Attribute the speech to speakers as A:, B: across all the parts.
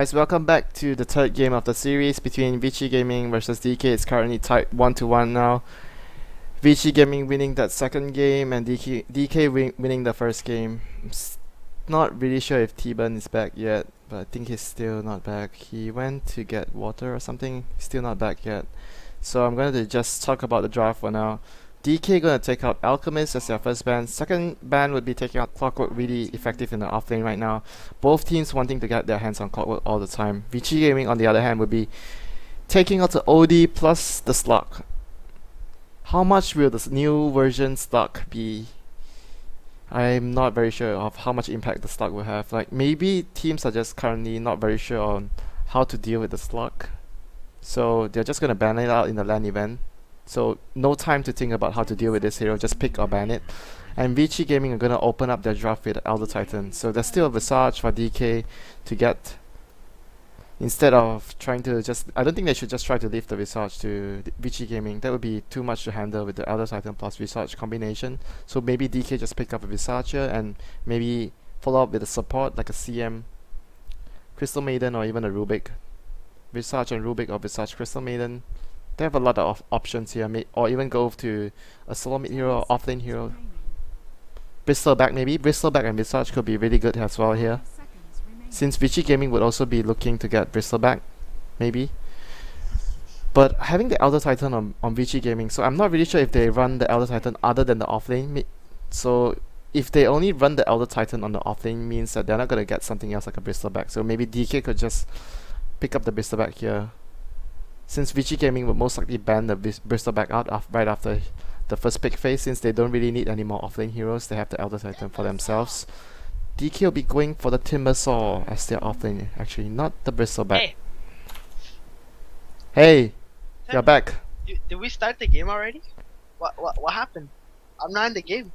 A: Guys, welcome back to the third game of the series between Vici Gaming versus DK. It's currently tied 1-1 now. Vici Gaming winning that second game and DK winning the first game. Not really sure if T-Burn is back yet, but I think he's still not back. He went to get water or something. Still not back yet. So I'm going to just talk about the draft for now. DK gonna take out Alchemist as their first ban. Second ban would be taking out Clockwork, really effective in the offlane right now. Both teams wanting to get their hands on Clockwork all the time. Vici Gaming on the other hand would be taking out the OD plus the Slug. How much will this new version Slug be? I'm not very sure of how much impact the Slug will have. Like maybe teams are just currently not very sure on how to deal with the Slug. So they're just gonna ban it out in the LAN event. So no time to think about how to deal with this hero, just pick or ban it. And Vici Gaming are gonna open up their draft with Elder Titan. So there's still a Visage for DK to get. Instead of trying to I don't think they should just try to leave the Visage to Vici Gaming. That would be too much to handle with the Elder Titan plus Visage combination. So maybe DK just pick up a Visage here and maybe follow up with a support like a CM, Crystal Maiden, or even a Rubik. Visage and Rubik or Visage Crystal Maiden. They have a lot of options here, or even go to a solo mid hero or offlane hero. Bristleback maybe. Bristleback and Visage could be really good as well here. Since Vici Gaming would also be looking to get Bristleback, maybe. But having the Elder Titan on Vici Gaming, so I'm not really sure if they run the Elder Titan other than the offlane. So if they only run the Elder Titan on the offlane, means that they're not going to get something else like a Bristleback. So maybe DK could just pick up the Bristleback here. Since Vici Gaming would most likely ban the Bristleback out right after the first pick phase, since they don't really need any more offlane heroes, they have the Elder Titan for themselves. DK will be going for the Timber Saw as their offlane, actually, not the Bristleback. Hey, you're back.
B: Did we start the game already? What happened? I'm not in the game.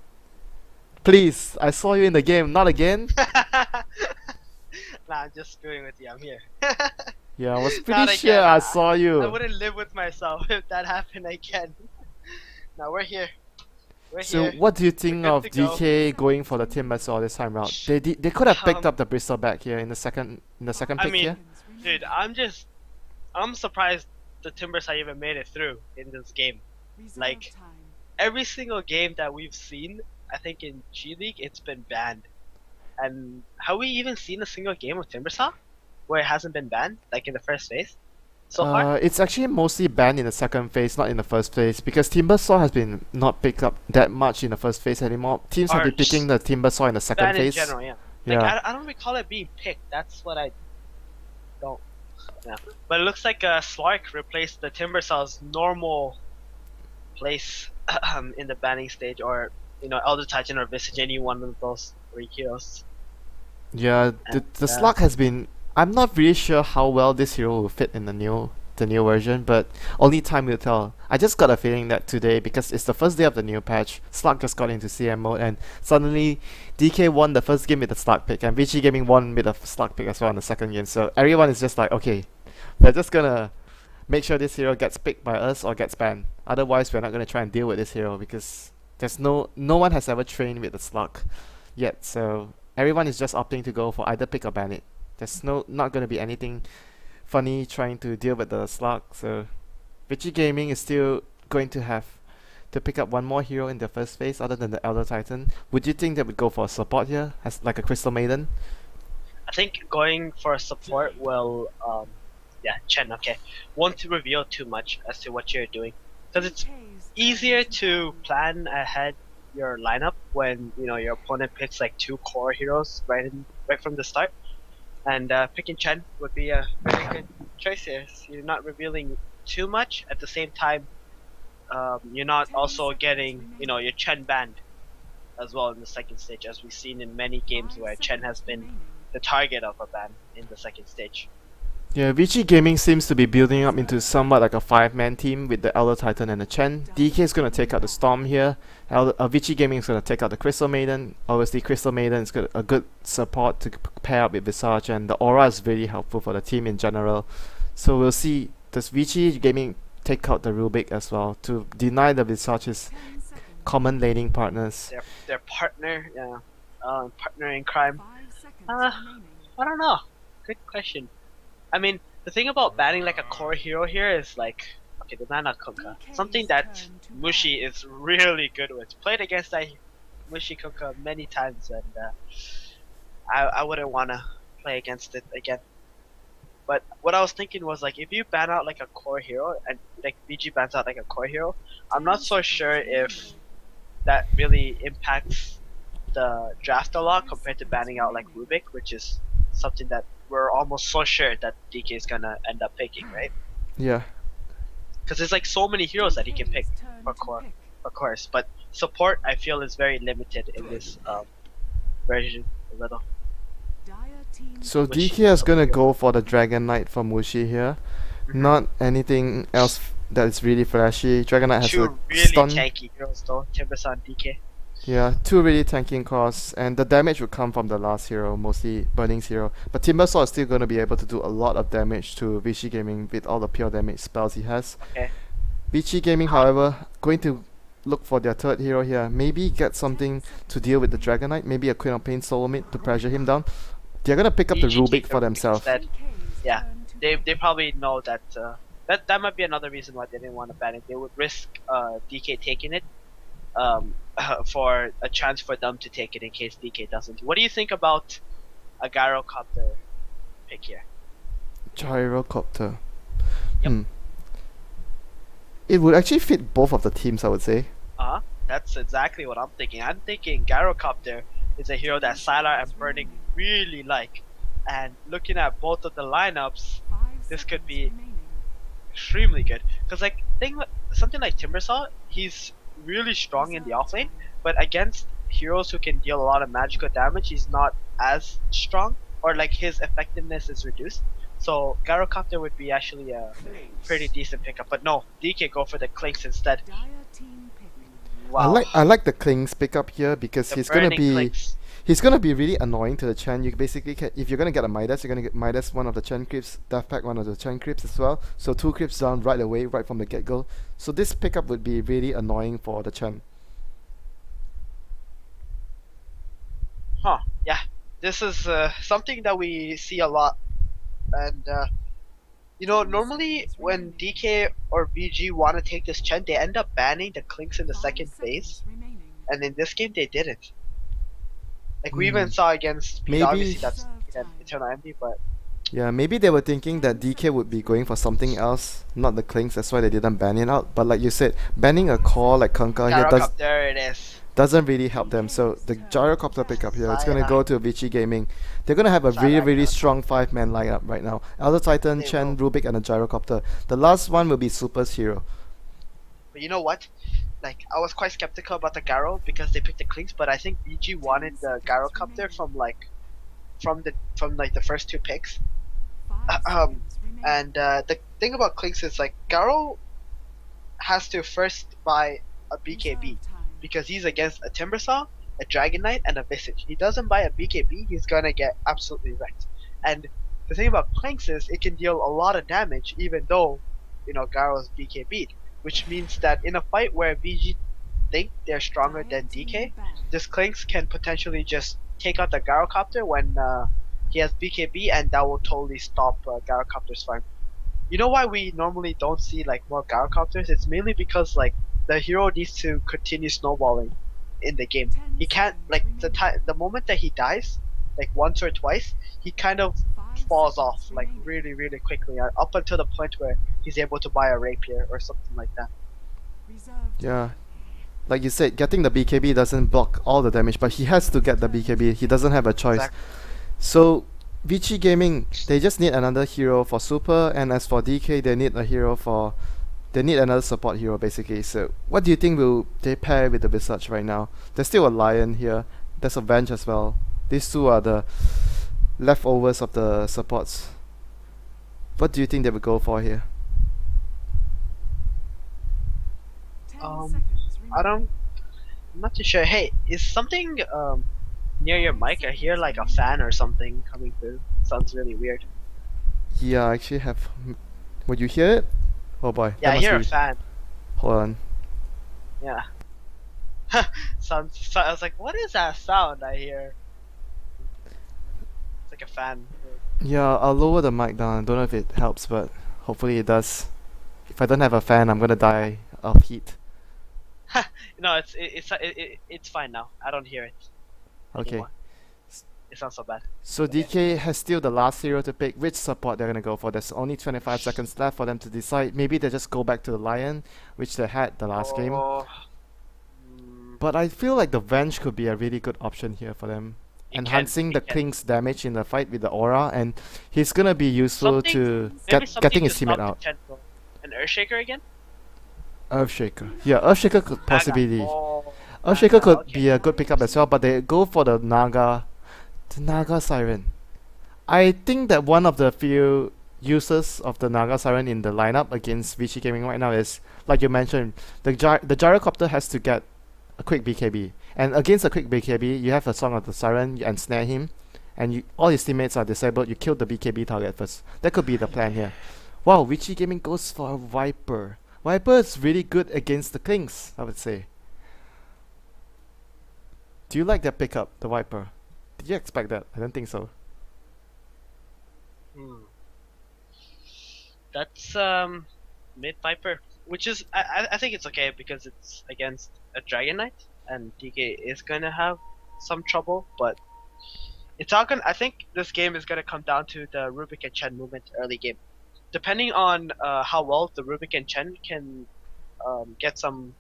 A: Please, I saw you in the game, not again?
B: Nah, I'm just screwing with you. I'm here.
A: Yeah, I was
B: Not
A: pretty sure
B: again.
A: I saw you.
B: I wouldn't live with myself if that happened again. Now we're here.
A: So
B: here.
A: what do you think
B: We're
A: of
B: good to go.
A: DK going for the Timber Saw this time round? They could have picked up the Bristleback here in the second pick here.
B: Dude, I'm surprised the Timbersaw even made it through in this game. Like, every single game that we've seen, I think in G League, it's been banned. And have we even seen a single game of Timbersaw where it hasn't been banned, like in the first phase so far?
A: It's actually mostly banned in the second phase, not in the first phase, because Timber Saw has been not picked up that much in the first phase anymore. Teams have been picking the Timber Saw in the second
B: Banned in
A: phase.
B: general, yeah.
A: Yeah.
B: Like, I don't recall it being picked. That's what I don't. Yeah. But it looks like Slark replaced the Timbersaw's normal place in the banning stage, or Elder Titan or Visage, any one of those three heroes.
A: Yeah, the Slug has been. I'm not really sure how well this hero will fit in the new version, but only time will tell. I just got a feeling that today, because it's the first day of the new patch, Slug just got into CM mode, and suddenly DK won the first game with the Slug pick, and Vici Gaming won with a Slug pick as well in the second game. So everyone is just like, okay, we're just gonna make sure this hero gets picked by us or gets banned. Otherwise, we're not gonna try and deal with this hero because there's no one has ever trained with the Slug yet. So everyone is just opting to go for either pick or ban it. There's not gonna be anything funny trying to deal with the Slug. So Vici Gaming is still going to have to pick up one more hero in the first phase other than the Elder Titan. Would you think they would go for a support here, as like a Crystal Maiden?
B: I think going for a support will, Chen, okay, won't reveal too much as to what you're doing, because it's easier to plan ahead your lineup when your opponent picks like two core heroes right from the start. And picking Chen would be a very good choice here. So you're not revealing too much. At the same time, you're not also getting your Chen banned as well in the second stage, as we've seen in many games where Chen has been the target of a ban in the second stage.
A: Yeah, Vici Gaming seems to be building up into somewhat like a 5-man team with the Elder Titan and the Chen. DK is going to take out the Storm here. Vici Gaming is going to take out the Crystal Maiden. Obviously, Crystal Maiden is a good support to pair up with Visage, and the Aura is really helpful for the team in general. So we'll see, does Vici Gaming take out the Rubik as well to deny the Visage's common laning partners?
B: Their partner, partner in crime. I don't know. Good question. I mean, the thing about banning like a core hero here is like, okay, the mana Kunkka. Something that Mushi is really good with. Played against that Mushi Kunkka many times, and I wouldn't want to play against it again. But what I was thinking was like, if you ban out like a core hero, and like BG bans out like a core hero, I'm not so sure if that really impacts the draft a lot compared to banning out like Rubik, which is something that we're almost so sure that DK is gonna end up picking, right?
A: Yeah.
B: Because there's like so many heroes that he can pick for core, of course. But support, I feel, is very limited in this version a little.
A: So
B: Which
A: DK is
B: is
A: gonna
B: weird.
A: go for the Dragon Knight from Mushi here.
B: Mhm.
A: Not anything else that is really flashy. Dragon Knight has a
B: Two really
A: stun.
B: tanky heroes though, Timbersaw DK.
A: Yeah, two really tanking costs, and the damage would come from the last hero, mostly Burning's hero. But Timbersaw is still going to be able to do a lot of damage to Vici Gaming with all the pure damage spells he has.
B: Okay.
A: Vici Gaming, however, going to look for their third hero here. Maybe get something to deal with the Dragon Knight, maybe a Queen of Pain Soulmate to pressure him down. They're going to pick up the
B: BG
A: Rubik
B: take
A: for
B: the
A: themselves.
B: instead. Yeah, they probably know that that might be another reason why they didn't want to ban it. They would risk DK taking it for a chance for them to take it in case DK doesn't. What do you think about a Gyrocopter pick here?
A: Gyrocopter.
B: Yep.
A: It would actually fit both of the teams, I would say.
B: That's exactly what I'm thinking. I'm thinking Gyrocopter is a hero that Sylar and Burning really like. And looking at both of the lineups, this could be extremely good. Because like something like Timbersaw, he's really strong in the offlane, but against heroes who can deal a lot of magical damage, he's not as strong, or like his effectiveness is reduced. So Gyrocopter would be actually a pretty decent pickup. But no, DK go for the Clinkz instead. Wow.
A: I like the Clinkz pickup here because
B: The
A: he's gonna
B: burning
A: be
B: Clinkz.
A: he's gonna be really annoying to the Chen. You basically can, if you're gonna get a Midas, you're gonna get Midas one of the Chen creeps, Death Pack one of the Chen creeps as well. So two creeps down right away, right from the get go. So this pickup would be really annoying for the Chen.
B: Huh. Yeah. This is something that we see a lot, and you know, normally when DK or BG want to take this Chen, they end up banning the Clinkz in the second phase, and in this game they didn't. Like we even saw against Speed,
A: Maybe-
B: obviously that's Eternal Envy, but
A: Yeah, maybe they were thinking that DK would be going for something else, not the Clinkz. That's why they didn't ban it out. But like you said, banning a core like Kunkka here
B: Gyrocopter, there it is.
A: doesn't really help them. So the Gyrocopter pickup here, it's gonna
B: Sayonara.
A: go to Vici Gaming. They're gonna have a really
B: Sayonara.
A: strong 5-man lineup right now. Elder Titan,
B: They
A: Chen, Rubik, and a Gyrocopter. The last one will be Super's hero.
B: But you know what? Like I was quite skeptical about the Gyro because they picked the Clinkz, but I think BG wanted the Gyrocopter from the first two picks. And the thing about Clinkz is like Gyro has to first buy a BKB because he's against a Timbersaw, a Dragon Knight, and a Visage. He doesn't buy a BKB, he's gonna get absolutely wrecked. And the thing about Clinkz is it can deal a lot of damage even though, you know, Gyro's BKB'd. Which means that in a fight where BG think they're stronger than DK, this Clinkz can potentially just take out the Gyrocopter when he has BKB, and that will totally stop Gyrocopter's farm. You know why we normally don't see like more Gyrocopters? It's mainly because like the hero needs to continue snowballing in the game. He can't like the moment that he dies, like once or twice, he kind of falls off like really quickly up until the point where he's able to buy a rapier or something like that.
A: Yeah. Like you said, getting the BKB doesn't block all the damage, but he has to get the BKB. He doesn't have a choice.
B: Exactly.
A: So, Vici Gaming, they just need another hero for Super, and as for DK, they need a hero for... They need another support hero, basically. So, what do you think will they pair with the Visage right now? There's still a Lion here. There's a Venge as well. These two are the leftovers of the supports. What do you think they would go for here?
B: I'm not too sure. Hey, is something near your mic? I hear like a fan or something coming through. Sounds really weird.
A: Yeah, I actually have... Would you hear it? Oh boy.
B: Yeah,
A: that
B: I
A: must
B: hear a
A: be-
B: fan.
A: Hold on.
B: Yeah. I was like, what is that sound I hear? It's like a fan.
A: Yeah, I'll lower the mic down. I don't know if it helps, but hopefully it does. If I don't have a fan, I'm gonna die of heat.
B: No, it's fine now. I don't hear it
A: Okay.
B: anymore. It sounds so bad.
A: So
B: Okay.
A: DK has still the last hero to pick. Which support they're gonna go for? There's only 25 seconds left for them to decide. Maybe they just go back to the Lion, which they had the last game.
B: Oh, mm,
A: But I feel like the Venge could be a really good option here for them.
B: it can.
A: Enhancing
B: It
A: the
B: can.
A: Clinkz damage in the fight with the aura, and he's gonna be useful
B: Something.
A: to
B: Maybe something
A: getting
B: to
A: his teammate
B: stop the
A: out.
B: Chen. An Earthshaker again?
A: Earthshaker. Yeah, Earthshaker could
B: Naga.
A: possibly be.
B: Oh,
A: Earthshaker
B: Naga.
A: could
B: Okay.
A: be a good pickup as well, but they go for the Naga Siren. I think that one of the few uses of the Naga Siren in the lineup against Vici Gaming right now is, like you mentioned, the gyrocopter has to get a quick BKB, and against a quick BKB, you have a Song of the Siren and snare him, and all his teammates are disabled. You kill the BKB target first. That could be the plan here. Wow, Vici Gaming goes for a Viper. Viper is really good against the Clinkz, I would say. Do you like that pickup, the Viper? Did you expect that? I don't think so.
B: Hmm. That's mid Viper, which is I think it's okay because it's against a Dragon Knight, and DK is gonna have some trouble, but it's all gonna. I think this game is gonna come down to the Rubik and Chen movement early game. Depending on how well the Rubik and Chen can get some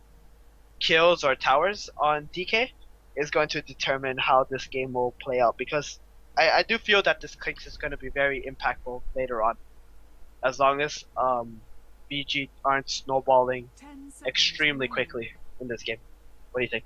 B: kills or towers on DK, is going to determine how this game will play out. Because I do feel that this Clinkz is going to be very impactful later on, as long as BG aren't snowballing extremely quickly in this game. What do you think?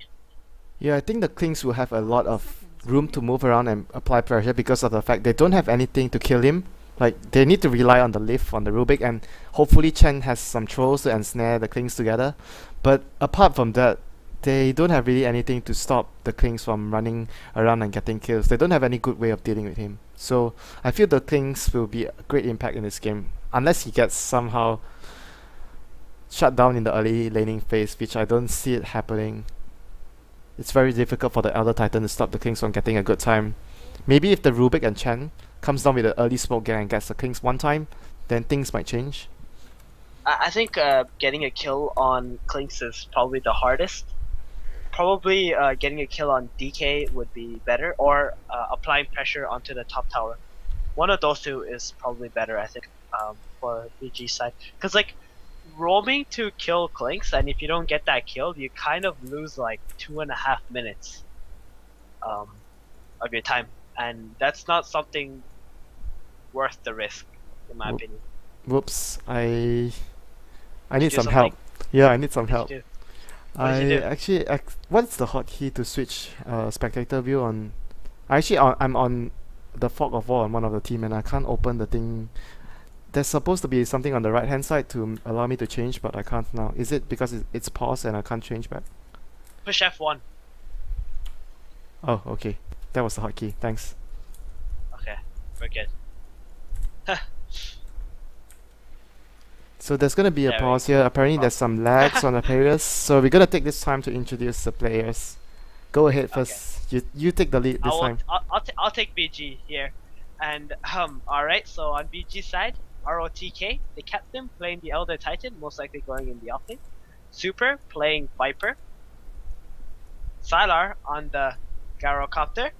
A: Yeah, I think the Clinkz will have a lot of room to move around and apply pressure because of the fact they don't have anything to kill him. Like, they need to rely on the lift on the Rubik, and hopefully Chen has some trolls to ensnare the Clinkz together. But apart from that, they don't have really anything to stop the Clinkz from running around and getting kills. They don't have any good way of dealing with him. So I feel the Clinkz will be a great impact in this game, unless he gets somehow shut down in the early laning phase, which I don't see it happening. It's very difficult for the Elder Titan to stop the Clinkz from getting a good time. Maybe if the Rubik and Chen comes down with an early smoke gang and gets the Clinkz one time, then things might change.
B: I think getting a kill on Clinkz is probably the hardest. Probably getting a kill on DK would be better, or applying pressure onto the top tower. One of those two is probably better, I think, for BG side. Because like roaming to kill Clinkz, and if you don't get that kill, you kind of lose like 2.5 minutes um, of your time, and that's not something worth the risk, in my opinion.
A: Whoops, I
B: Did you
A: need
B: do
A: some
B: something?
A: help. Yeah, I need some
B: What
A: help.
B: did you do? What did you do?
A: What's the hotkey to switch spectator view on? I'm on the fog of war on one of the team, and I can't open the thing. There's supposed to be something on the right hand side to allow me to change, but I can't now. Is it because it's paused and I can't change back?
B: Push F1.
A: Oh, okay. That was the hotkey. Thanks.
B: Okay, we're good.
A: So there's gonna be a
B: There we
A: pause here. Apparently
B: go.
A: there's some lags on the players, so we're gonna take this time to introduce the players. Go ahead
B: Okay.
A: first. You take the lead this time.
B: I'll take BG here, and all right. So on BG side, ROTK, the captain playing the Elder Titan, most likely going in the offlane. Super playing Viper. Sylar on the Gyrocopter.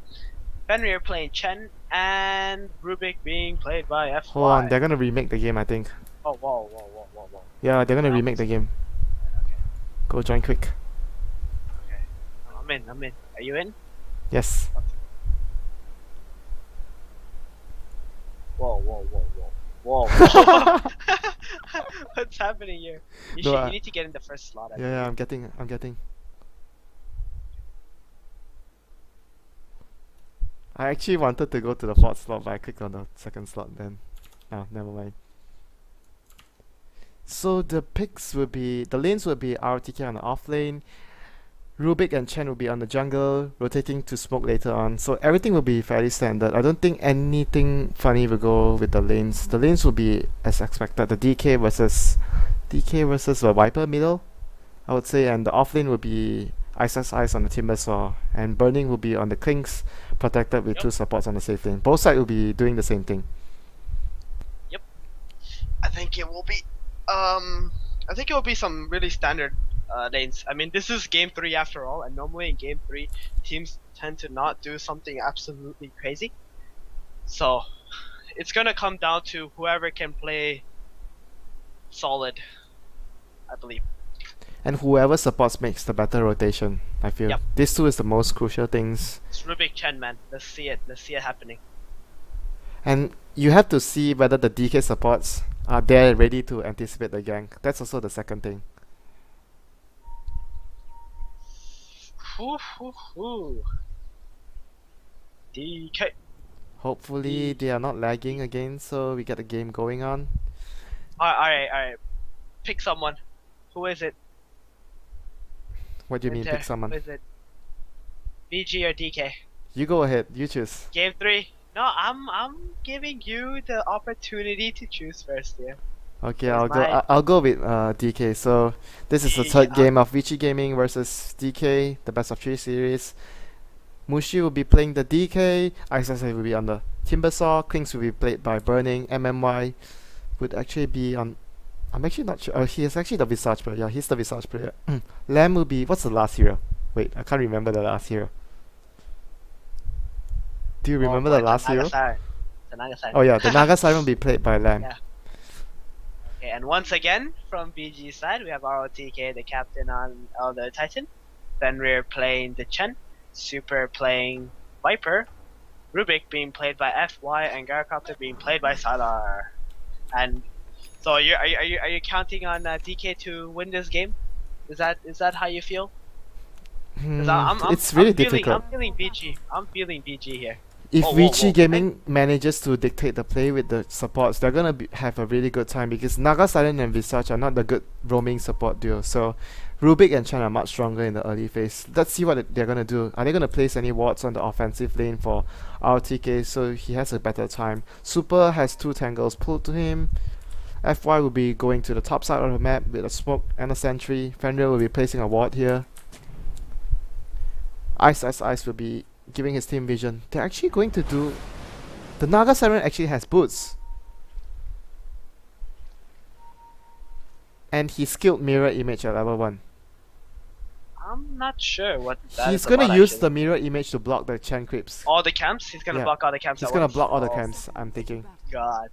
B: Fenrir playing Chen, and Rubik being played by FY.
A: Hold on, they're gonna remake the game, I think.
B: Oh, whoa.
A: Yeah, they're gonna
B: Well,
A: remake the game.
B: Okay,
A: Go join quick.
B: okay. I'm in. Are you in?
A: Yes.
B: Whoa. What's happening here?
A: No,
B: You need to get in the first slot.
A: Yeah, I'm getting. I actually wanted to go to the fourth slot, but I clicked on the second slot then. Oh, never mind. So the lanes will be RTK on the off lane, Rubik and Chen will be on the jungle, rotating to smoke later on. So everything will be fairly standard. I don't think anything funny will go with the lanes. The lanes will be as expected. The DK versus the Viper middle, I would say, and the off lane will be Ice on the Timbersaw, and Burning will be on the Clinkz, protected with two supports on the safe lane. Both sides will be doing the same thing.
B: think it will be some really standard lanes. I mean, this is game 3 after all, and normally in game 3 teams tend to not do something absolutely crazy. So it's gonna come down to whoever can play solid, I believe.
A: And whoever supports makes the better rotation, I feel.
B: Yep.
A: These two is the most crucial things.
B: It's Rubik Chen, man. Let's see it happening.
A: And you have to see whether the DK supports are there ready to anticipate the gank. That's also the second thing.
B: DK.
A: Hopefully they are not lagging again, so we get the game going on.
B: Alright. Pick someone. Who is it?
A: What do you mean pick someone?
B: Who is it? VG or DK?
A: You go ahead, you choose.
B: Game 3. No, I'm giving you the opportunity to choose first here.
A: Okay, I'll go with DK. So this is the third game of Vici Gaming versus DK, the best of 3 series. Mushi will be playing the DK, ISSA will be on the Timbersaw, Clinkz will be played by Burning, MMY would actually be on... I'm actually not sure. He is actually the Visage player. Yeah, he's the Visage player. Lamb will be... What's the last hero? Wait, I can't remember the last hero. Do you remember the last hero?
B: The Naga Siren.
A: Oh yeah, the Naga Siren will be played by Lamb.
B: Yeah. Okay, and once again, from BG's side, we have ROTK, the captain on Elder Titan. Then we're playing the Chen, Super playing Viper, Rubik being played by FY, and Gyrocopter being played by Salar. And so are you counting on DK to win this game? Is that how you feel?
A: It's really difficult.
B: I'm feeling BG. I'm feeling BG here.
A: If Vici Gaming manages to dictate the play with the supports, they're gonna have a really good time because Naga Silent and Visage are not the good roaming support duo. So Rubik and Chen are much stronger in the early phase. Let's see what they're gonna do. Are they gonna place any wards on the offensive lane for RTK so he has a better time? Super has 2 tangles pulled to him. FY will be going to the top side of the map with a smoke and a sentry. Fenrir will be placing a ward here. Ice will be giving his team vision. They're actually going to do... The Naga Siren actually has boots. And he skilled mirror image at level 1.
B: I'm not sure what that
A: He's
B: is
A: gonna
B: about,
A: use
B: actually.
A: the mirror image to block the Chen creeps.
B: All the camps? He's gonna block all the camps.
A: He's gonna block all the camps, I'm thinking.
B: God.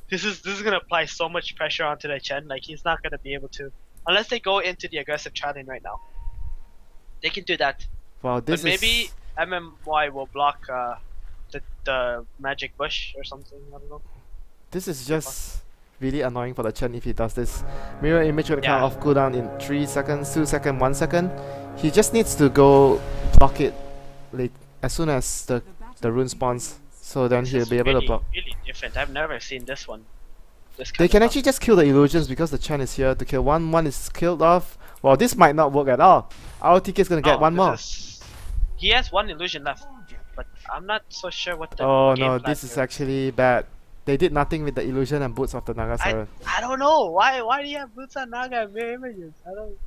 B: This is gonna apply so much pressure onto the Chen, like he's not gonna be able to, unless they go into the aggressive challenge right now. They can do that.
A: Wow, this
B: but maybe MMY will block the magic bush or something, I don't know.
A: This is just really annoying for the Chen if he does this. Mirror image will count off cooldown in 3 seconds, 2 seconds, 1 second. He just needs to go block it late as soon as the rune spawns. So then he'll be able to block.
B: Really different. I've never seen this one.
A: They can actually just kill the illusions because the Chen is here to kill one. One is killed off. Well, this might not work at all. ROTK is gonna get one more.
B: He has 1 illusion left, but I'm not so sure what the
A: Oh
B: game
A: no,
B: plan
A: this is actually bad. They did nothing with the illusion and boots of the Naga Siren.
B: I don't know. Why do you have boots on Naga and mirror images? I don't.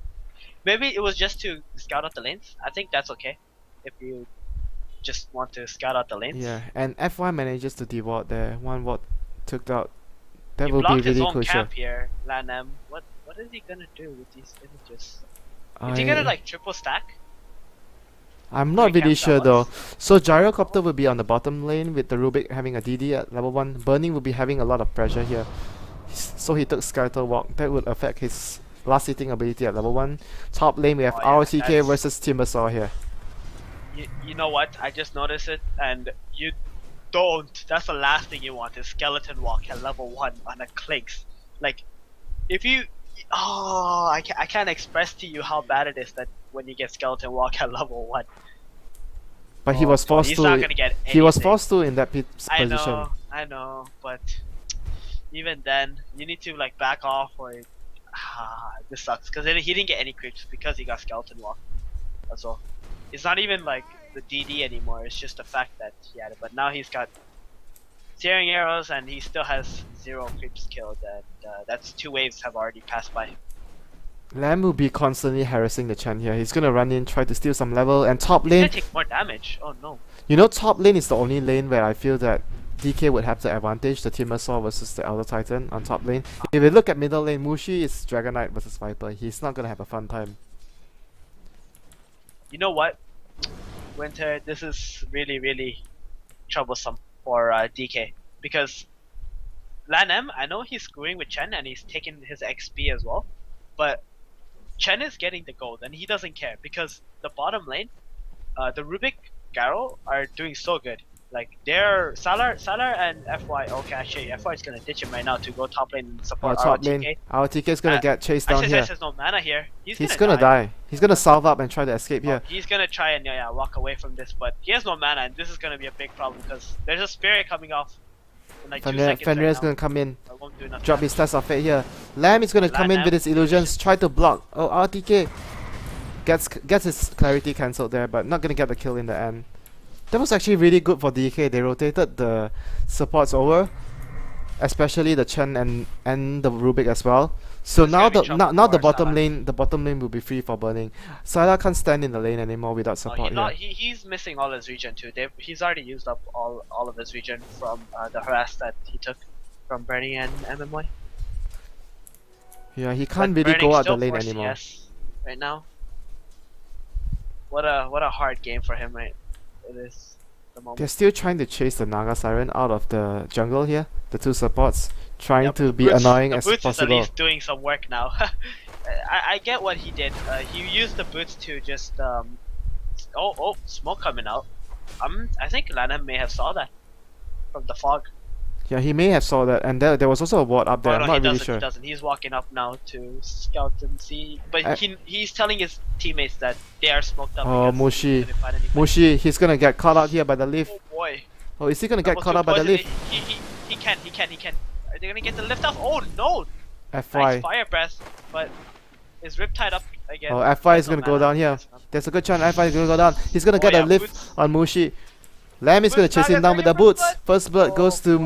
B: Maybe it was just to scout out the lanes. I think that's okay. If you just want to scout out the lanes.
A: Yeah, and F1 manages to deward there. 1 ward took out. That
B: he
A: will be
B: blocked his
A: really
B: own
A: crucial.
B: camp here, Lanham. What is he gonna do with these images? Is he gonna like triple stack?
A: I'm not really sure though. So Gyrocopter will be on the bottom lane with the Rubik having a DD at level 1. Burning will be having a lot of pressure here. So he took Skeletal Walk. That would affect his last hitting ability at level 1. Top lane we have ROTK versus Timbersaw here.
B: You know what? I just noticed it, and you don't. That's the last thing you want is Skeleton Walk at level 1 on a Clinkz. Like, if you... Oh, I can't express to you how bad it is that when you get Skeleton Walk at level 1.
A: But he was forced
B: he's
A: to.
B: Not gonna get anything.
A: He was forced to in that position.
B: I know, but even then, you need to like back off or. This sucks because he didn't get any creeps because he got Skeleton Walk. That's all. It's not even like the DD anymore. It's just the fact that he had it. But now he's got searing arrows and he still has 0 creeps killed, and that's 2 waves have already passed by.
A: Lamb will be constantly harassing the Chen here. He's gonna run in, try to steal some level, and top
B: He's
A: lane.
B: gonna take more damage. Oh no.
A: You know, top lane is the only lane where I feel that DK would have the advantage, the Timbersaw versus the Elder Titan on top lane. If you look at middle lane, Mushi is Dragon Knight versus Viper. He's not gonna have a fun time.
B: You know what, Winter? This is really troublesome for DK because Lan M, I know he's screwing with Chen and he's taking his XP as well, but Chen is getting the gold and he doesn't care because the bottom lane, the Rubik Garo are doing so good. Like they're Salar and FY. Okay, actually FY is gonna ditch him right now to go top lane and support
A: Top
B: ROTK.
A: lane, our TK is gonna get chased down here.
B: There's no mana here.
A: He's gonna die. He's gonna salve up and try to escape here.
B: He's gonna try and walk away from this, but he has no mana and this is gonna be a big problem because there's a spirit coming off in like 2 seconds.
A: Fenrir's
B: right
A: gonna come in,
B: won't do
A: drop his test of fate here. Lamb is gonna come in with his illusions, try to block. Oh, RTK gets his clarity cancelled there, but not gonna get the kill in the end. That was actually really good for DK. They rotated the supports over, especially the Chen and the Rubik as well. So now the bottom lane will be free for burning. Sylar can't stand in the lane anymore without support.
B: He's missing all his regen too. He's already used up all of his regen from the harass that he took from Burning and MMY.
A: Yeah, he can't really go out the lane anymore.
B: Yes, right now. What a hard game for him, right? It is the moment.
A: They're still trying to chase the Naga Siren out of the jungle here. The two supports trying to be annoying as
B: Boots
A: possible.
B: Is at least doing some work now. I get what he did. He used the boots to just smoke coming out. I think Lana may have saw that from the fog.
A: Yeah, he may have saw that, and there was also a ward up there. I'm not really sure.
B: He doesn't. He's walking up now to scout and see. But he's telling his teammates that they are smoked up.
A: Oh, Mushi, he's gonna get caught out here by the lift.
B: Oh boy.
A: Oh, is he gonna get caught out by the lift?
B: He can. Are they gonna get the lift off? Oh no!
A: FY.
B: Nice fire breath, but is Riptide up again?
A: Oh, FY is gonna go down here. There's a good chance FY is gonna go down. He's gonna get a lift on Mushi. Lamb is gonna chase him down with the boots. First blood goes to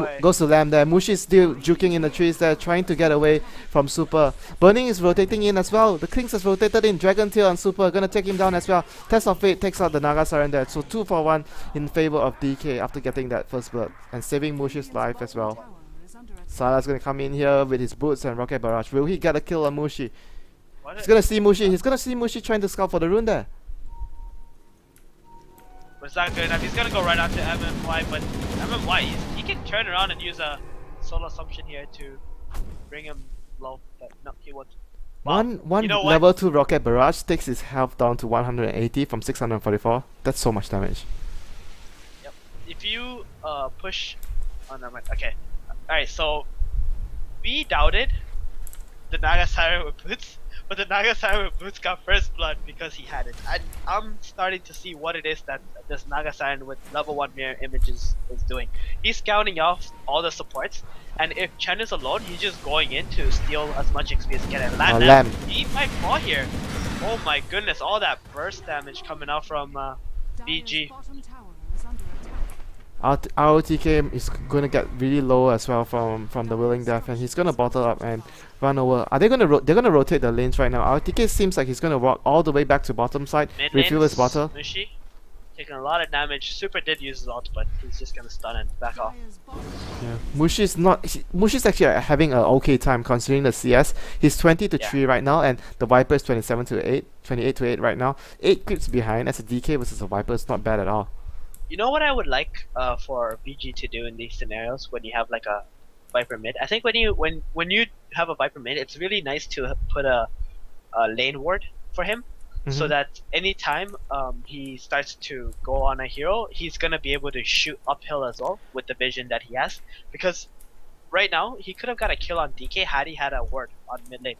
A: Lamb there. Mushi is still juking in the trees there, trying to get away from Super. Burning is rotating in as well. The Clinkz has rotated in. Dragon Tail and Super gonna take him down as well. Test of Fate takes out the Naga Siren there. So 2 for 1 in favor of DK after getting that first blood and saving Mushi's life as well. Sala's gonna come in here with his boots and rocket barrage. Will he get a kill on Mushi? He's gonna see Mushi trying to scout for the rune there.
B: But it's not good enough. He's gonna go right after MMY, but MMY, he can turn around and use a soul assumption here to bring him low, but no, he won't.
A: One level 2 rocket barrage takes his health down to 180 from 644. That's so much damage.
B: Yep. If you push, oh no, okay. Alright, so we doubted the Naga Siren with boots, but the Naga Siren with boots got first blood because he had it. I'm starting to see what it is that this Naga Siren with level 1 mirror images is doing. He's scouting off all the supports, and if Chen is alone, he's just going in to steal as much XP as he can. And Lamb, he might fall here. Oh my goodness, all that burst damage coming out from BG.
A: ROTK is gonna get really low as well from the Willing Death, and he's gonna bottle up and run over. Are they gonna they're gonna rotate the lanes right now? ROTK seems like he's gonna walk all the way back to bottom side, refuel his bottle.
B: Mushi taking a lot of damage. Super did use his ult, but he's just gonna stun and back off.
A: Yeah, Mushi's actually having an okay time considering the CS. He's 20 to 3 right now, and the Viper is 27 to 8, 28 to 8 right now. 8 creeps behind. As a DK versus a Viper, it's not bad at all.
B: You know what I would like for VG to do in these scenarios when you have like a Viper mid? I think when you have a Viper mid, it's really nice to put a lane ward for him, so that anytime he starts to go on a hero, he's gonna be able to shoot uphill as well with the vision that he has. Because right now he could have got a kill on DK had he had a ward on mid lane.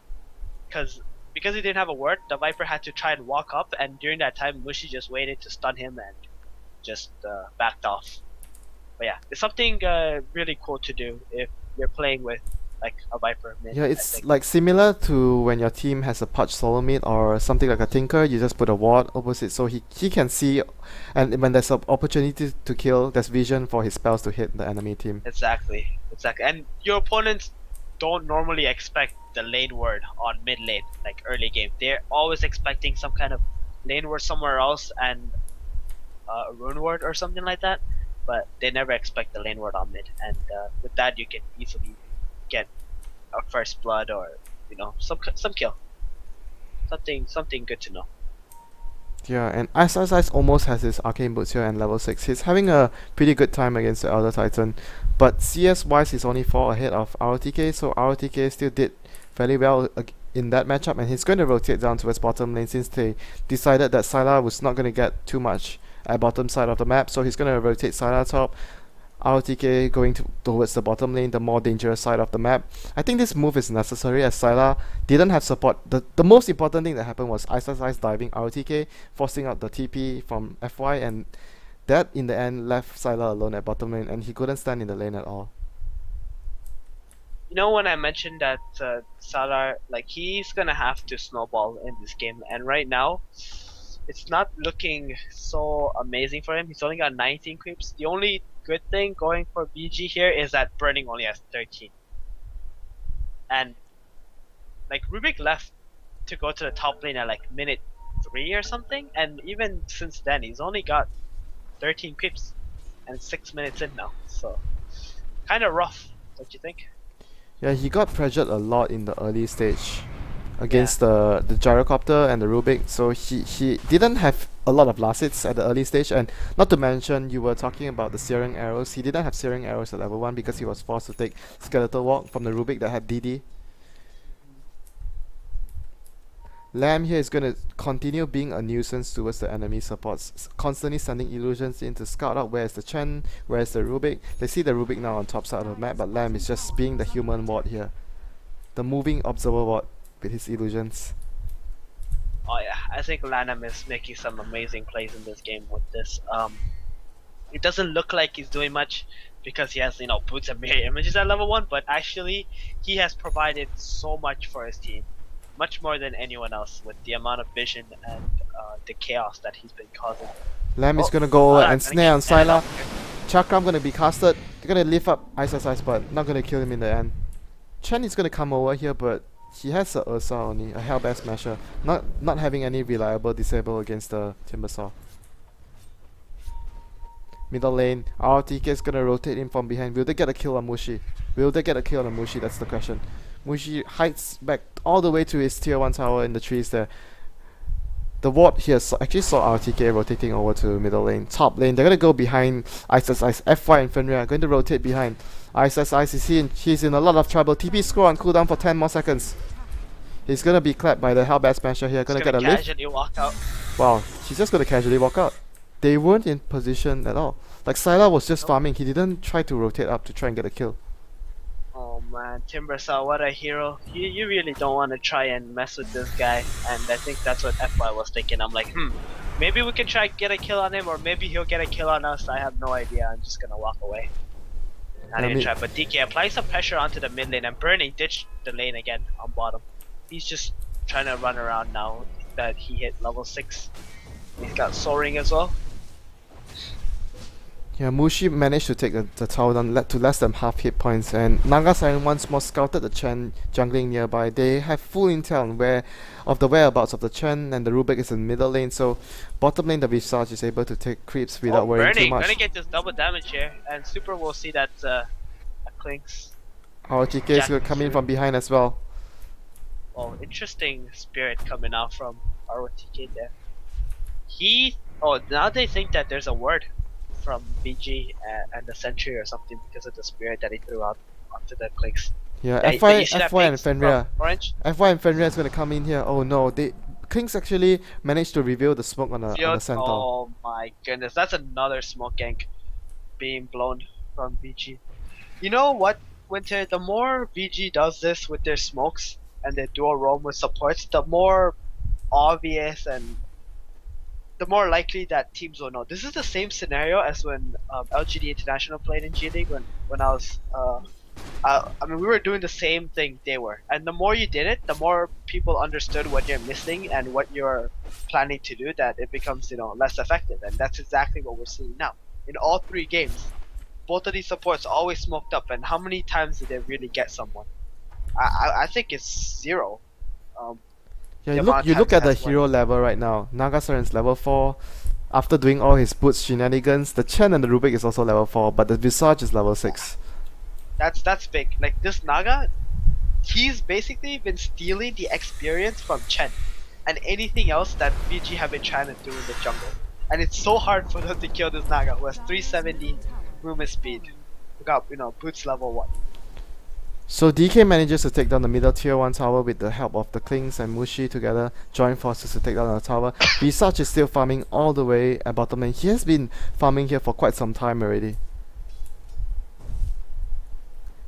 B: Because he didn't have a ward, the Viper had to try and walk up, and during that time Mushi just waited to stun him and just backed off. But yeah, it's something really cool to do if you're playing with like a Viper mid.
A: Yeah, it's like similar to when your team has a Pudge solo mid or something like a Tinker. You just put a ward opposite so he can see, and when there's an opportunity to kill, there's vision for his spells to hit the enemy team.
B: Exactly. And your opponents don't normally expect the lane ward on mid lane, like early game. They're always expecting some kind of lane ward somewhere else and a rune ward or something like that. but they never expect the lane ward on mid, and with that you can easily get a first blood or some kill, something good to know.
A: Yeah, and Ice almost has his arcane boots here and level 6. He's having a pretty good time against the Elder Titan, but CS wise he's only 4 ahead of ROTK, so ROTK still did fairly well in that matchup, and he's going to rotate down towards bottom lane since they decided that Sylar was not going to get too much at bottom side of the map, so he's going to rotate Sylar top, ROTK going towards the bottom lane, the more dangerous side of the map. I think this move is necessary as Sylar didn't have support. The most important thing that happened was Ice diving ROTK, forcing out the TP from FY, and that in the end left Sylar alone at bottom lane, and he couldn't stand in the lane at all.
B: You know, when I mentioned that Salar, like, he's gonna have to snowball in this game, and right now it's not looking so amazing for him. He's only got 19 creeps. The only good thing going for BG here is that Burning only has 13. And like Rubik left to go to the top lane at like minute 3 or something, and even since then he's only got 13 creeps and 6 minutes in now. So kind of rough, don't you think?
A: Yeah, he got pressured a lot in the early stage against the gyrocopter and the Rubik, so he didn't have a lot of last hits at the early stage, and not to mention you were talking about the searing arrows. He didn't have searing arrows at level 1 because he was forced to take skeletal walk from the Rubik that had DD. Lamb here is going to continue being a nuisance towards the enemy supports, constantly sending illusions in to scout out where is the Chen, where is the Rubik. They see the Rubik now on top side of the map, but Lamb is just being the human ward here, the moving observer ward with his illusions.
B: Oh yeah, I think Lanham is making some amazing plays in this game with this. It doesn't look like he's doing much because he has, boots and mirror images at level 1, but actually he has provided so much for his team. Much more than anyone else with the amount of vision and the chaos that he's been causing.
A: Lamb is gonna go and snare on Sylar. Chakram gonna be casted. They're gonna lift up Ice, but not gonna kill him in the end. Chen is gonna come over here, but he has a Ursa only, a Hellbear Smasher. Not having any reliable disable against the Timbersaw. Middle lane, RTK is gonna rotate in from behind. Will they get a kill on Mushi? That's the question. Mushi hides back all the way to his tier 1 tower in the trees there. The ward here actually saw RTK rotating over to middle lane. Top lane, they're gonna go behind Ice. FY and Fenrir are going to rotate behind. Ice he's in a lot of trouble. TP score on cooldown for 10 more seconds. He's gonna be clapped by the Hellbat Smasher here. Gonna get a lift.
B: Casually walk out.
A: Wow, he's just gonna casually walk out. They weren't in position at all. Like Sylar was just farming. He didn't try to rotate up to try and get a kill.
B: Oh man, Timbersaw, what a hero. You really don't want to try and mess with this guy, and I think that's what FY was thinking. I'm like, maybe we can try get a kill on him, or maybe he'll get a kill on us. I have no idea. I'm just gonna walk away. Not even try. But DK applies some pressure onto the mid lane, and Burning ditched the lane again on bottom. He's just trying to run around now that he hit level 6. He's got soaring as well.
A: Yeah, Mushi managed to take the tower down to less than half hit points, and Naga Siren once more scouted the Chen jungling nearby. They have full intel of the whereabouts of the Chen, and the Rubik is in middle lane, so bottom lane the Visage is able to take creeps without worrying too much.
B: Gonna get this double damage here, and Super will see that a Clinkz.
A: RTK is gonna come in from behind as well.
B: Oh, interesting spirit coming out from RTK there. Now they think that there's a word from BG and the Sentry or something because of the spirit that he threw out onto the Clinkz.
A: Yeah, FY and Fenrir. FY and Fenrir is gonna come in here. Oh no, Clinkz actually managed to reveal the smoke on the center.
B: Oh my goodness, that's another smoke gank being blown from BG. You know what, Winter? The more BG does this with their smokes and their dual roam with supports, the more obvious and the more likely that teams will know. This is the same scenario as when LGD International played in G League when I was we were doing the same thing they were, and the more you did it, the more people understood what you're missing and what you're planning to do, that it becomes less effective, and that's exactly what we're seeing now. In all 3 games, both of these supports always smoked up, and how many times did they really get someone? I think it's 0.
A: Yeah, you look at the hero level right now. Naga Siren's level 4, After doing all his boots shenanigans, the Chen and the Rubik is also level 4, but the Visage is level 6.
B: That's big. Like this Naga, he's basically been stealing the experience from Chen and anything else that Vici have been trying to do in the jungle. And it's so hard for them to kill this Naga who has 370 movement speed. We got, boots level 1.
A: So DK manages to take down the middle tier 1 tower with the help of the Clinkz and Mushi together, join forces to take down the tower. Visage is still farming all the way at bottom lane. He has been farming here for quite some time already.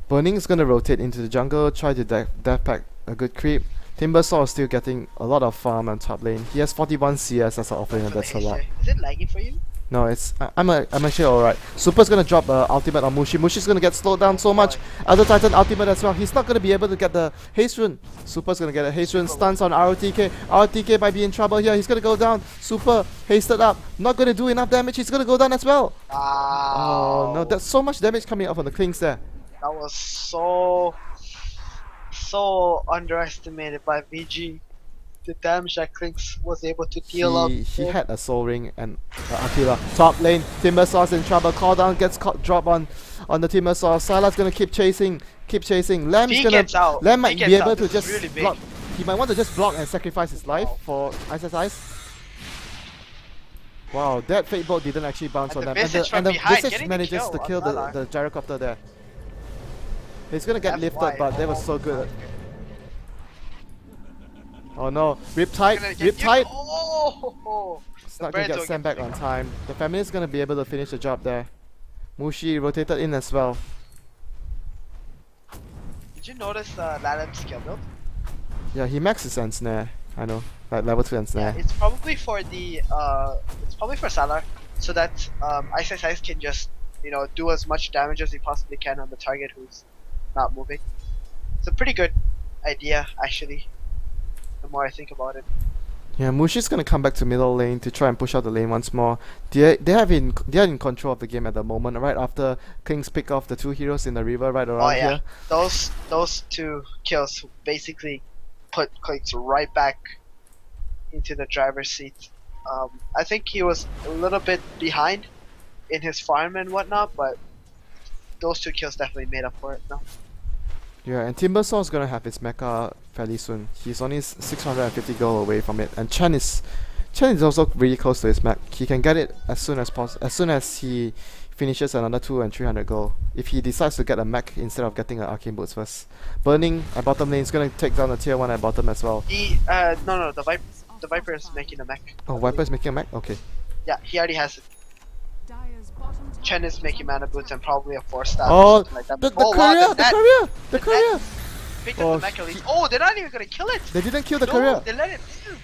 A: Burning is going to rotate into the jungle, try to death pack a good creep. Timbersaw is still getting a lot of farm on top lane. He has 41 CS as an offlane, and that's a lot.
B: Is it laggy for you?
A: No, I'm actually alright. Super's gonna drop ultimate on Mushi. Mushi's gonna get slowed down so much. Elder Titan ultimate as well. He's not gonna be able to get the haste rune. Super's gonna get a haste rune. Stunts on ROTK. ROTK might be in trouble here. He's gonna go down. Super hasted up. Not gonna do enough damage. He's gonna go down as well.
B: Wow.
A: Oh no, that's so much damage coming up on the Clinkz there.
B: That was so underestimated by VG. The damage that Clinkz was able to deal out.
A: He had a soul ring and Aquila. Top lane, Timbersaw's in trouble. Call down gets drop on the Timbersaw. Syla's gonna keep chasing. Lamb might be able to just
B: really
A: block. He might want to just block and sacrifice his life for Ice. Wow, that Fate Bolt didn't actually bounce on them. And the Visage manages to kill the gyrocopter there. He's gonna get lifted, but that was so good. Oh no, Riptide!
B: Oh!
A: It's not gonna get sent back on time. The family is gonna be able to finish the job there. Mushi rotated in as well.
B: Did you notice Ladam's skill build?
A: Yeah, he maxed his ensnare. I know, like level 2 ensnare.
B: Yeah, it's probably for Salar, so that Ice can just do as much damage as he possibly can on the target who's not moving. It's a pretty good idea actually. The more I think about it.
A: Yeah, Mushi's gonna come back to middle lane to try and push out the lane once more. They are in control of the game at the moment. Right after Clinkz pick off the 2 heroes in the river right around here.
B: Those 2 kills basically put Clinkz right back into the driver's seat. I think he was a little bit behind in his farm and whatnot, but those 2 kills definitely made up for it now.
A: Yeah, and Timbersaw is gonna have his mecha fairly soon. He's only 650 gold away from it, and Chen is also really close to his mech. He can get it as soon as he finishes another 2 and 300 gold. If he decides to get a mech instead of getting an arcane boots first. Burning at bottom lane is gonna take down the tier 1 at bottom as well.
B: The Viper is making a mech.
A: Oh, Viper is making a mech? Okay.
B: Yeah, he already has it. Chen is making mana boots and probably a 4-star.
A: Oh,
B: like that.
A: the courier!
B: Pick up the mech at least. Oh, they're not even gonna kill it!
A: They didn't kill the courier!
B: They let it live!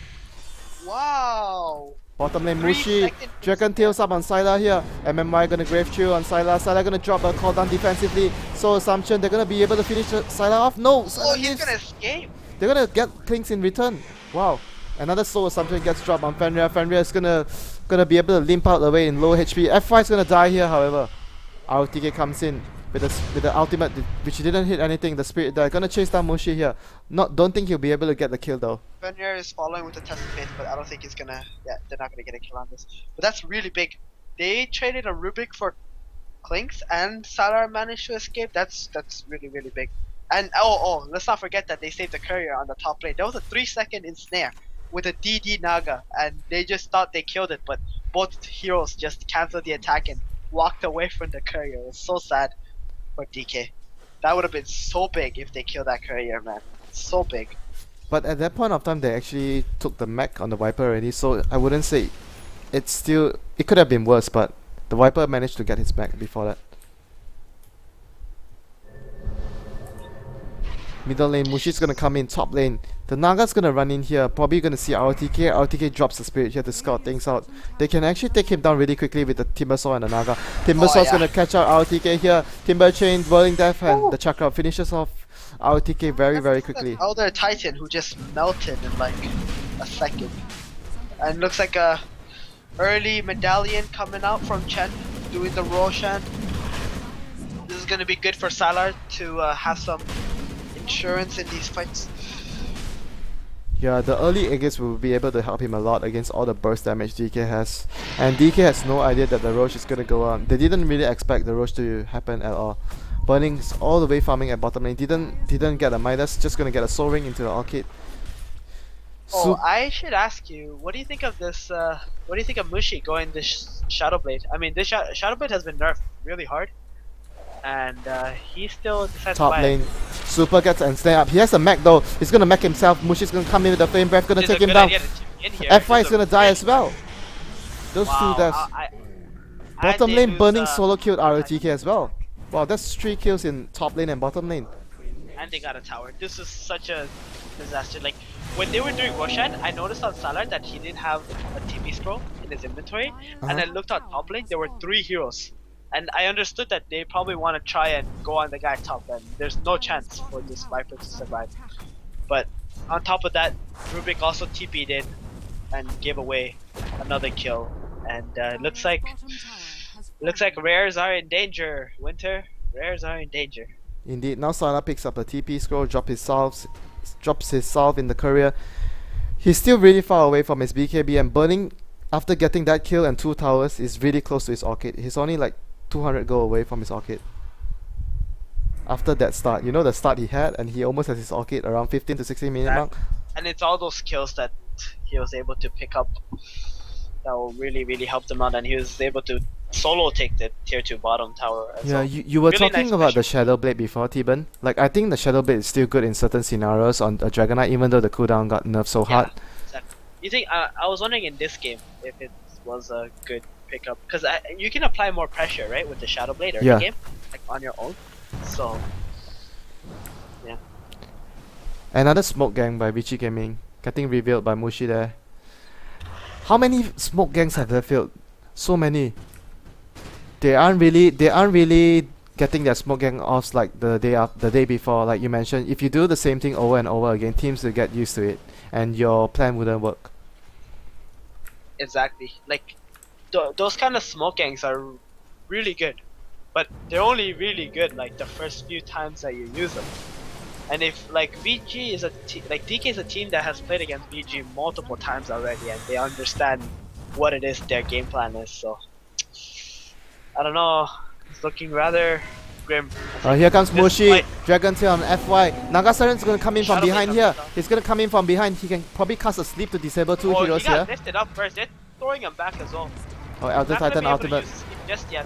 B: Wow!
A: Bottom lane Mushi, Dragon Tails up on Syla here. MMY gonna Grave Chill on Syla. Syla gonna drop a call down defensively. So Assumption, they're gonna be able to finish Syla off. No!
B: Oh, he's gonna escape!
A: They're gonna get Clinkz in return. Wow. Another Soul Assumption gets dropped on Fenrir. Fenrir is gonna be able to limp out the way in low HP. F5 is gonna die here, however. ROTK comes in with the ultimate, which he didn't hit anything. The Spirit there gonna chase down Mushi here. Don't think he'll be able to get the kill though.
B: Fenrir is following with the Test of Fate, but I don't think he's gonna. Yeah, they're not gonna get a kill on this. But that's really big. They traded a Rubik for Clinkz, and Salar managed to escape. That's really big. And let's not forget that they saved the courier on the top lane. There was a 3-second ensnare with a DD Naga, and they just thought they killed it, but both heroes just canceled the attack and walked away from the courier. It was so sad for DK. That would have been so big if they killed that courier, man. So big.
A: But at that point of time, they actually took the mech on the Viper already, so I wouldn't say it could have been worse, but the Viper managed to get his mech before that. Middle lane, Mushi's gonna come in, top lane. The Naga's gonna run in here, probably gonna see ROTK. ROTK drops the Spirit here to scout things out. They can actually take him down really quickly with the Timbersaw and the Naga. Timbersaw's gonna catch out ROTK here. Timber Chain, Whirling Death, and the Chakra finishes off ROTK very quickly.
B: Elder Titan who just melted in like a second. And looks like a early medallion coming out from Chen doing the Roshan. This is gonna be good for Salar to have some insurance in these fights.
A: Yeah, the early Aegis will be able to help him a lot against all the burst damage DK has. And DK has no idea that the Roche is gonna go on. They didn't really expect the Roche to happen at all. Burning's all the way farming at bottom lane. Didn't get a Midas, just gonna get a Soul Ring into the Orchid.
B: Oh, I should ask you, what do you think of this? What do you think of Mushi going this Shadow Blade? I mean, this Shadow Blade has been nerfed really hard, and he still decides to
A: Top
B: buy
A: lane,
B: it.
A: Super gets and stay up. He has a mech though. He's gonna mech himself. Mushi's gonna come in with the Flame Breath, gonna
B: It's a
A: take him
B: good
A: down.
B: idea to TP in here.
A: F5 is
B: It's a
A: gonna die
B: really-
A: as well. Those
B: Wow,
A: two deaths. Bottom
B: did
A: lane
B: lose,
A: Burning solo killed ROTK as well. Wow, that's 3 kills in top lane and bottom lane.
B: and they got a tower. This is such a disaster. Like when they were doing Roshan, I noticed on Salar that he didn't have a TP scroll in his inventory, and I looked on top lane. There were 3 heroes, and I understood that they probably want to try and go on the guy top, and there's no chance for this Viper to survive. But on top of that, Rubik also TP'd in and gave away another kill, and looks like rares are in danger. Winter, rares are in danger.
A: Indeed, now Sana picks up the TP scroll, drops his salve in the courier. He's still really far away from his BKB, and Burning, after getting that kill and 2 towers, is really close to his Orchid. He's only like 200 gold away from his Orchid. After that start, you know the start he had, and he almost has his Orchid around 15 to 16 minute mark.
B: And it's all those kills that he was able to pick up that will really help him out, and he was able to solo take the tier 2 bottom tower as
A: Yeah,
B: well.
A: you were
B: Really
A: talking
B: nice
A: about the
B: special.
A: Shadow Blade before, T-Burn. Like, I think the Shadow Blade is still good in certain scenarios on a Dragon Knight, even though the cooldown got nerfed so hard.
B: Exactly. You think I was wondering in this game if it was a good pickup, because you can apply more pressure, right, with the Shadow Blade early
A: Yeah.
B: game, like on your own. So
A: Another smoke gang by Vici Gaming, getting revealed by Mushi there. How many smoke gangs have they filled? So many. They aren't really getting their smoke gang off like the day before. Like you mentioned, if you do the same thing over and over again, teams will get used to it, and your plan wouldn't work.
B: exactly, like those kind of smoke gangs are really good, but they're only really good like the first few times that you use them. And if like VG is like DK is a team that has played against VG multiple times already, and they understand what it is their game plan is. So I don't know, it's looking rather grim.
A: Here comes
B: This
A: Mushi,
B: fight-
A: Dragon Tail on FY. Nagasaren's gonna come in from
B: Shadow Blade
A: behind
B: on
A: here.
B: the top.
A: He's gonna come in from behind. He can probably cast a sleep to disable 2
B: Oh,
A: heroes
B: he got
A: here.
B: lifted up first. They're throwing him back as well.
A: Oh, Elder
B: Not gonna
A: Titan
B: be able to
A: ultimate.
B: use his sleep just yet.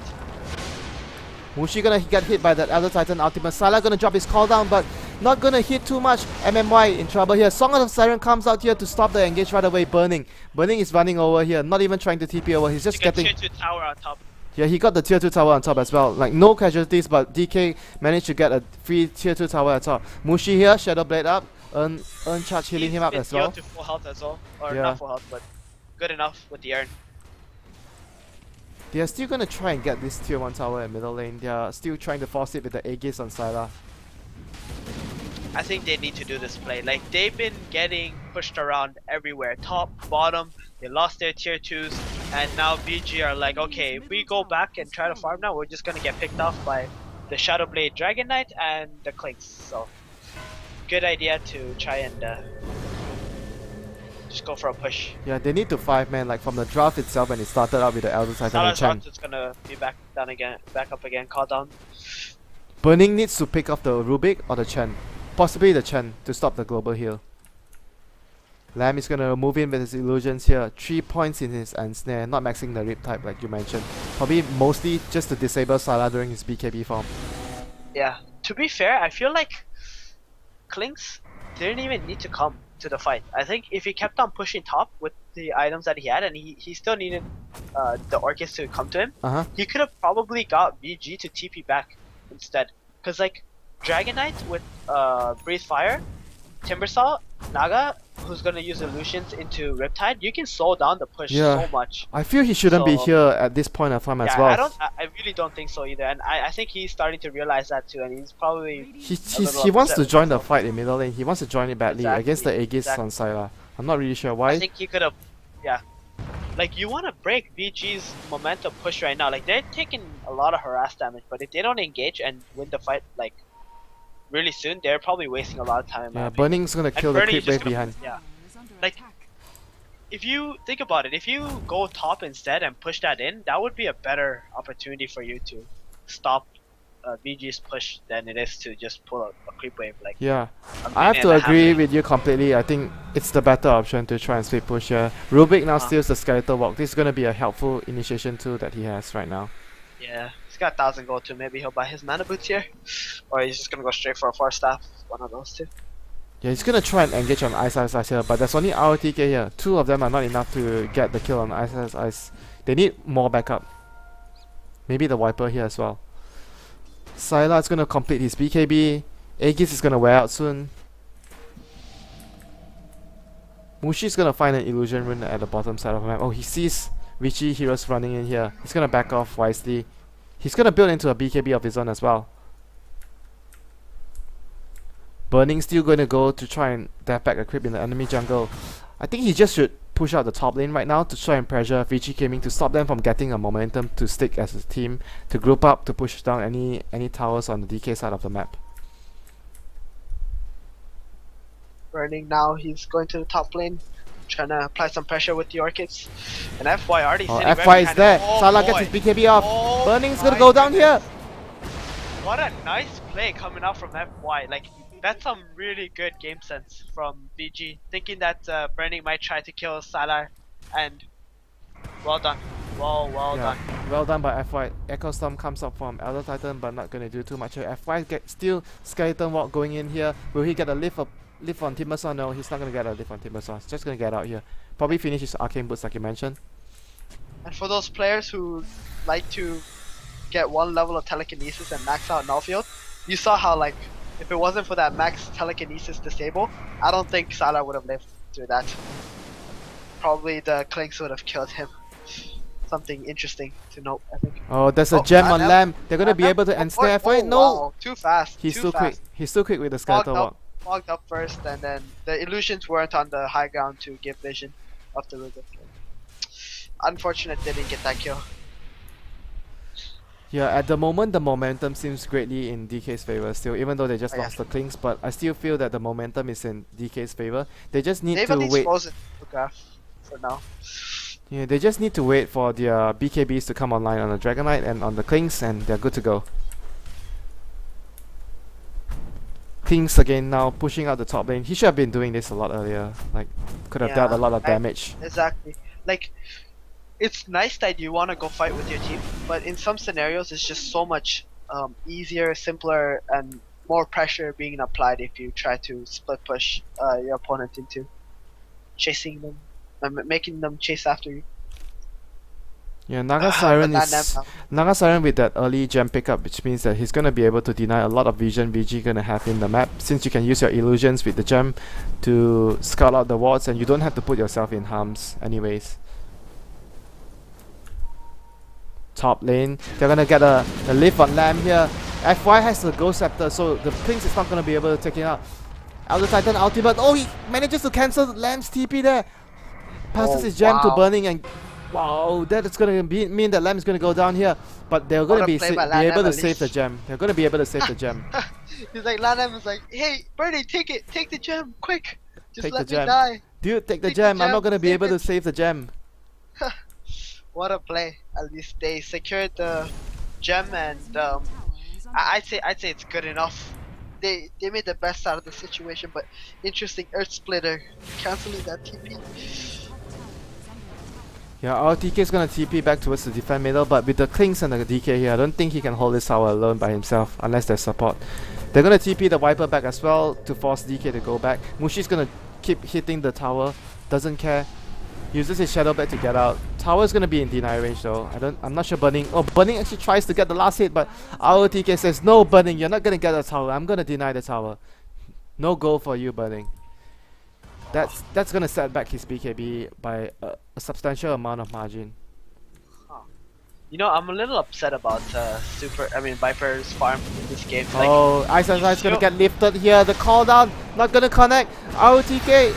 A: Mushi gonna get hit by that Elder Titan ultimate. Salah gonna drop his call down, but not gonna hit too much. MMY in trouble here. Song of the Siren comes out here to stop the engage right away. Burning is running over here, not even trying to TP over. He's just
B: You get
A: getting.
B: tier 2 tower on top.
A: Yeah, he got the tier 2 tower on top as well. Like no casualties, but DK managed to get a free tier 2 tower at top. Mushi here, Shadow Blade up, earn charge healing
B: He's
A: him up
B: been
A: as well.
B: healed to full health as well, or
A: Yeah.
B: not full health, but good enough with the urn.
A: They are still gonna try and get this tier 1 tower in middle lane. They are still trying to force it with the Aegis on Syla.
B: I think they need to do this play. Like they've been getting pushed around everywhere, top, bottom. They lost their tier 2s, and now VG are like, okay, if we go back and try to farm now, we're just gonna get picked off by the Shadow Blade Dragon Knight and the Clinkz. So good idea to try and just go for a push.
A: Yeah, they need to 5-man, like from the draft itself when it started out with the Elder Titan and
B: Salah's
A: Chen.
B: round is gonna be back up again, call down.
A: Burning needs to pick off the Rubik or the Chen. Possibly the Chen to stop the global heal. Lamb is gonna move in with his illusions here. 3 points in his ensnare, not maxing the rip type like you mentioned. Probably mostly just to disable Salah during his BKB form.
B: Yeah, to be fair, I feel like Clinkz didn't even need to come to the fight. I think if he kept on pushing top with the items that he had, and he still needed the Orchis to come to him, he could have probably got VG to TP back instead. Cause like Dragon Knight with Breathe Fire, Timbersaw, Naga, who's gonna use illusions into Riptide, you can slow down the push
A: Yeah.
B: so much.
A: I feel he shouldn't be
B: So-
A: here at this point of time as
B: Yeah,
A: well.
B: I really don't think so either, and I think he's starting to realize that too, and he's probably
A: He wants
B: upset
A: to
B: with
A: join the
B: himself.
A: fight in middle lane. He wants to join it badly against the
B: Exactly,
A: Aegis
B: exactly.
A: on Syla. I'm not really sure why.
B: I think he could have, yeah. Like you want to break VG's momentum push right now. Like they're taking a lot of harass damage, but if they don't engage and win the fight like really soon, they're probably wasting a lot of time. in my
A: Yeah,
B: opinion.
A: Burning's gonna
B: And
A: kill the
B: Burning's
A: creep
B: just
A: wave
B: gonna-
A: behind.
B: Yeah, like, if you think about it, if you go top instead and push that in, that would be a better opportunity for you to stop VG's push than it is to just pull a creep wave like
A: Yeah,
B: a
A: I have
B: minute
A: to
B: and a half
A: agree
B: lane.
A: with you completely. I think it's the better option to try and split push here. Rubik now
B: Uh,
A: steals the skeletal walk. This is gonna be a helpful initiation tool that he has right now.
B: yeah, he's got 1,000 gold too. Maybe he'll buy his mana boots here, or he's just gonna go straight for a 4 staff. One of those two.
A: Yeah, he's gonna try and engage on Ice here, but there's only ROTK here. 2 of them are not enough to get the kill on Ice. They need more backup. Maybe the Wiper here as well. Syla is gonna complete his BKB. Aegis is gonna wear out soon. Mushi's gonna find an illusion rune at the bottom side of the map. Oh, he sees Vici heroes running in here. He's gonna back off wisely. He's gonna build into a BKB of his own as well. Burning still gonna go to try and death back a creep in the enemy jungle. I think he just should push out the top lane right now to try and pressure Vici Gaming to stop them from getting a momentum to stick as a team, to group up to push down any towers on the DK side of the map.
B: Burning now, he's going to the top lane, trying to apply some pressure with the orchids. And FY already
A: Oh,
B: sitting
A: FY
B: right
A: is
B: behind
A: there.
B: him. Oh
A: Salah
B: boy.
A: gets his BKB off.
B: Oh
A: Burning's
B: my
A: gonna go down
B: goodness.
A: here.
B: What a nice play coming out from FY. Like, that's some really good game sense from VG. Thinking that Burning might try to kill Salah, and well done. Well done.
A: Well done by FY. Echo Storm comes up from Elder Titan, but not gonna do too much here. FY get still Skeleton Walk going in here. Will he get a lift on Timbersaw? No, he's not gonna get a lift on Timbersaw. He's just gonna get out here. Probably finish his arcane boots like you mentioned.
B: And for those players who like to get one level of telekinesis and max out null field, you saw how, like, if it wasn't for that max telekinesis disable, I don't think Salah would have lived through that. Probably the Clinkz would have killed him. Something interesting to note, I think.
A: Oh, there's a gem on
B: Lamb.
A: Lamb. They're gonna be able to ensnare FY. No!
B: Wow. Too fast.
A: He's
B: too
A: too quick.
B: fast.
A: He's too quick with the Skeleton Walk.
B: Fogged up first, and then the illusions weren't on the high ground to give vision of the river. Unfortunate they didn't get that kill.
A: Yeah, at the moment the momentum seems greatly in DK's favor still, even though they just lost the Clinkz, but I still feel that the momentum is in DK's favor. They just need
B: They've
A: to
B: at least
A: wait.
B: frozen the graph for now.
A: Yeah, they just need to wait for their BKBs to come online on the Dragonite and on the Clinkz, and they're good to go. Clinkz again now pushing out the top lane. He should have been doing this a lot earlier. Like, could have dealt a lot of damage.
B: Exactly. Like, it's nice that you want to go fight with your team, but in some scenarios it's just so much easier, simpler, and more pressure being applied if you try to split push your opponent into chasing them, making them chase after you.
A: Yeah, Naga Siren with that early gem pickup, which means that he's gonna be able to deny a lot of vision VG gonna have in the map, since you can use your illusions with the gem to scout out the wards and you don't have to put yourself in harms anyways. Top lane, they're gonna get a lift on Lamb here. FY has the Ghost Scepter, so the Clinkz is not gonna be able to take it out. Elder Titan ultimate. Oh, he manages to cancel Lamb's TP there. Passes his gem to Burning, and wow, that is gonna mean that Lamb is gonna go down here. But they're gonna be able to save the gem. They're gonna be able to save the gem.
B: He's like, Lamb is like, hey, Burning, take it, take the gem, quick. Just
A: take
B: let
A: the
B: me die.
A: Dude, take the gem. I'm not gonna be able to save the gem.
B: What a play! At least they secured the gem, and I'd say it's good enough. They made the best out of the situation, but interesting Earth Splitter canceling that TP.
A: Yeah, our TK is gonna TP back towards the defense middle, but with the Clinkz and the DK here, I don't think he can hold this tower alone by himself unless there's support. They're gonna TP the Viper back as well to force DK to go back. Mushi's gonna keep hitting the tower, doesn't care. Uses his Shadow Blade to get out. Tower's gonna be in deny range though. I'm not sure Burning. Oh, Burning actually tries to get the last hit, but our TK says, no Burning, you're not gonna get the tower. I'm gonna deny the tower. No goal for you, Burning. That's gonna set back his BKB by a substantial amount of margin.
B: You know, I'm a little upset about Viper's farm in this game.
A: Oh, Ice gonna get lifted here. The call down, not gonna connect. ROTK.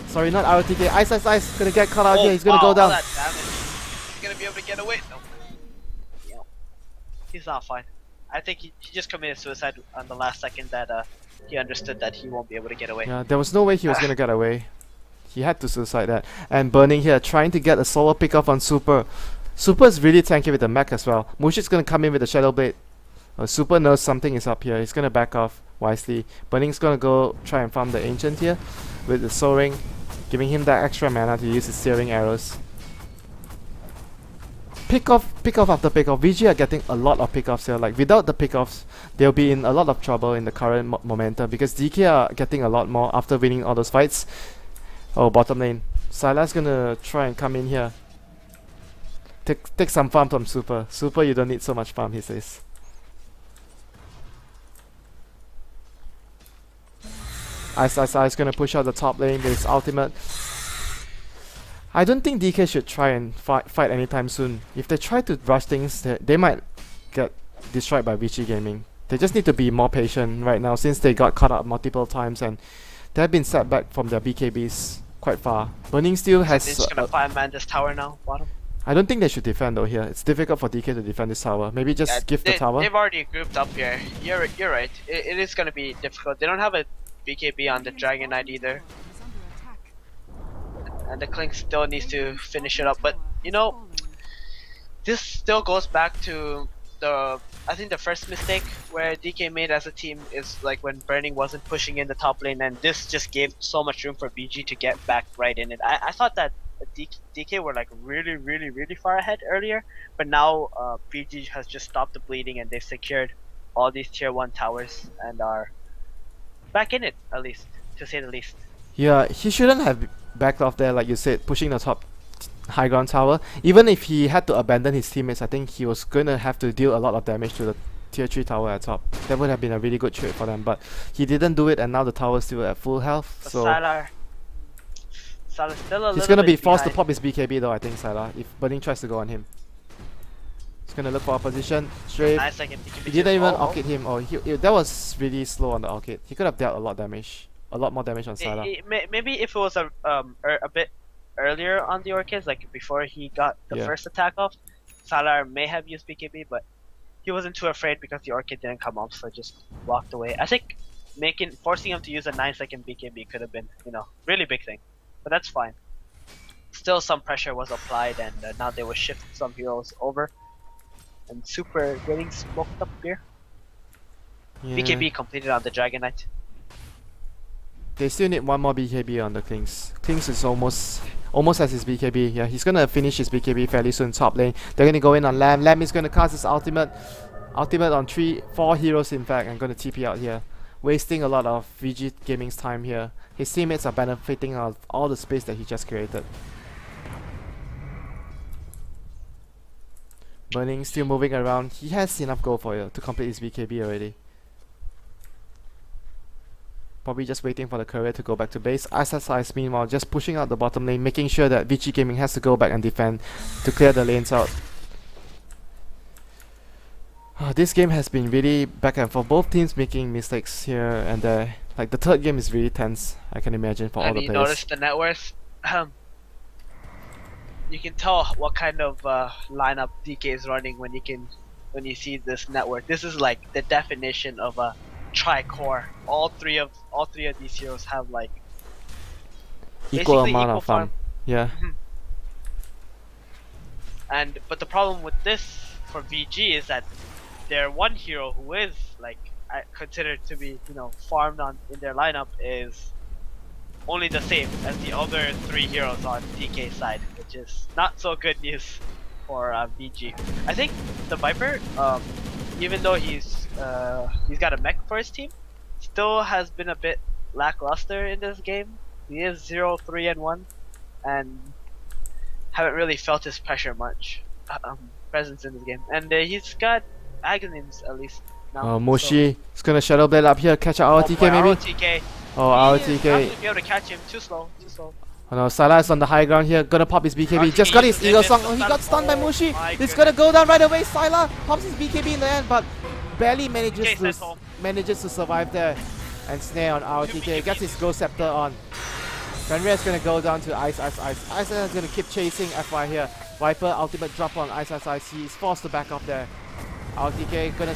A: Sorry, not ROTK. Ice gonna get caught out here. He's gonna go down.
B: All that damage. He's gonna be able to get away. No. Yeah. He's not fine. I think he just committed suicide on the last second that he understood that he won't be able to get away.
A: Yeah, there was no way he was gonna get away. He had to suicide that. And Burning here, trying to get a solo pick off on Super. Super is really tanky with the mech as well. Mushi's gonna come in with the Shadow Blade. Super knows something is up here. He's gonna back off wisely. Burning's gonna go try and farm the Ancient here with the Soul Ring, giving him that extra mana to use his searing arrows. Pick off after pick off. VG are getting a lot of pick offs here. Like without the pick offs, they'll be in a lot of trouble in the current momentum because DK are getting a lot more after winning all those fights. Oh, bottom lane. Syla's gonna try and come in here. Take some farm from Super. Super, you don't need so much farm, he says. Ice is gonna push out the top lane with his ultimate. I don't think DK should try and fight anytime soon. If they try to rush things, they might get destroyed by Vici Gaming. They just need to be more patient right now since they got caught up multiple times and they have been set back from their BKBs quite far. Burning still has...
B: They're just gonna fireman this tower now, bottom.
A: I don't think they should defend though here. It's difficult for DK to defend this tower. Maybe just give the tower.
B: They've already grouped up here. You're right. It is gonna be difficult. They don't have a BKB on the Dragon Knight either. And the Clinkz still needs to finish it up, but you know, this still goes back to I think the first mistake where DK made as a team is like when Burning wasn't pushing in the top lane, and this just gave so much room for BG to get back right in it. I thought that DK were like really far ahead earlier, but now BG has just stopped the bleeding and they've secured all these tier 1 towers and are back in it, at least, to say the least.
A: Yeah, he shouldn't have backed off there, like you said, pushing the top high ground tower. Even if he had to abandon his teammates, I think he was gonna have to deal a lot of damage to the tier 3 tower at top. That would have been a really good trade for them, but he didn't do it and now the tower's still at full health. So
B: Sylar's still a
A: he's
B: little
A: gonna be
B: bit
A: forced to
B: behind.
A: pop his BKB though, I think, Sylar, if Burning tries to go on him. He's gonna look for a position, straight.
B: Nice second BKB.
A: He didn't even arcade him. Oh, that was really slow on the arcade. He could have dealt a lot more damage on Sylar.
B: Maybe if it was a bit earlier on the Orchids, like before he got the first attack off, Sylar may have used BKB, but he wasn't too afraid because the Orchid didn't come off, so just walked away. I think forcing him to use a 9-second BKB could have been, really big thing, but that's fine. Still, some pressure was applied, and now they will shift some heroes over. And Super getting smoked up here.
A: Yeah.
B: BKB completed on the Dragon Knight.
A: They still need one more BKB on the Clinkz. Clinkz is almost has his BKB. Yeah, he's gonna finish his BKB fairly soon. Top lane. They're gonna go in on Lamb. Lamb is gonna cast his ultimate on 4 heroes in fact. I'm gonna TP out here, wasting a lot of VG Gaming's time here. His teammates are benefiting of all the space that he just created. Burning still moving around. He has enough gold for you to complete his BKB already. Probably just waiting for the courier to go back to base. Ice meanwhile just pushing out the bottom lane, making sure that Vici Gaming has to go back and defend to clear the lanes out. This game has been really back and forth. Both teams making mistakes here and there. Like the third game is really tense, I can imagine, for all the players.
B: And you notice the net worth? You can tell what kind of lineup DK is running when you see this net worth. This is like the definition of a tri-core. All three of these heroes have like
A: equal amount of farm. Yeah.
B: But the problem with this for VG is that their one hero who is like considered to be farmed in their lineup is only the same as the other 3 heroes on DK side, which is not so good news for VG. I think the Viper, even though he's got a mech for his team, still has been a bit lackluster in this game. He is 0-3-1 and haven't really felt his pressure much presence in this game. And he's got Aghanim's at least now.
A: Moshi is gonna Shadow Blade up here, catch our TK maybe?
B: TK.
A: Oh, our
B: He is
A: TK.
B: not to be able to catch him. Too slow.
A: Oh no, Sylar is on the high ground here, gonna pop his BKB. Just got his Eagle Song. Oh, he got stunned by Mushi. He's gonna go down right away. Sylar pops his BKB in the end, but barely manages to survive there. And snare on our TK. Gets his Ghost Scepter on. Fenrir is gonna go down to Ice. Ice is gonna keep chasing FY here. Viper ultimate drop on Ice. He's forced to back off there. RTK gonna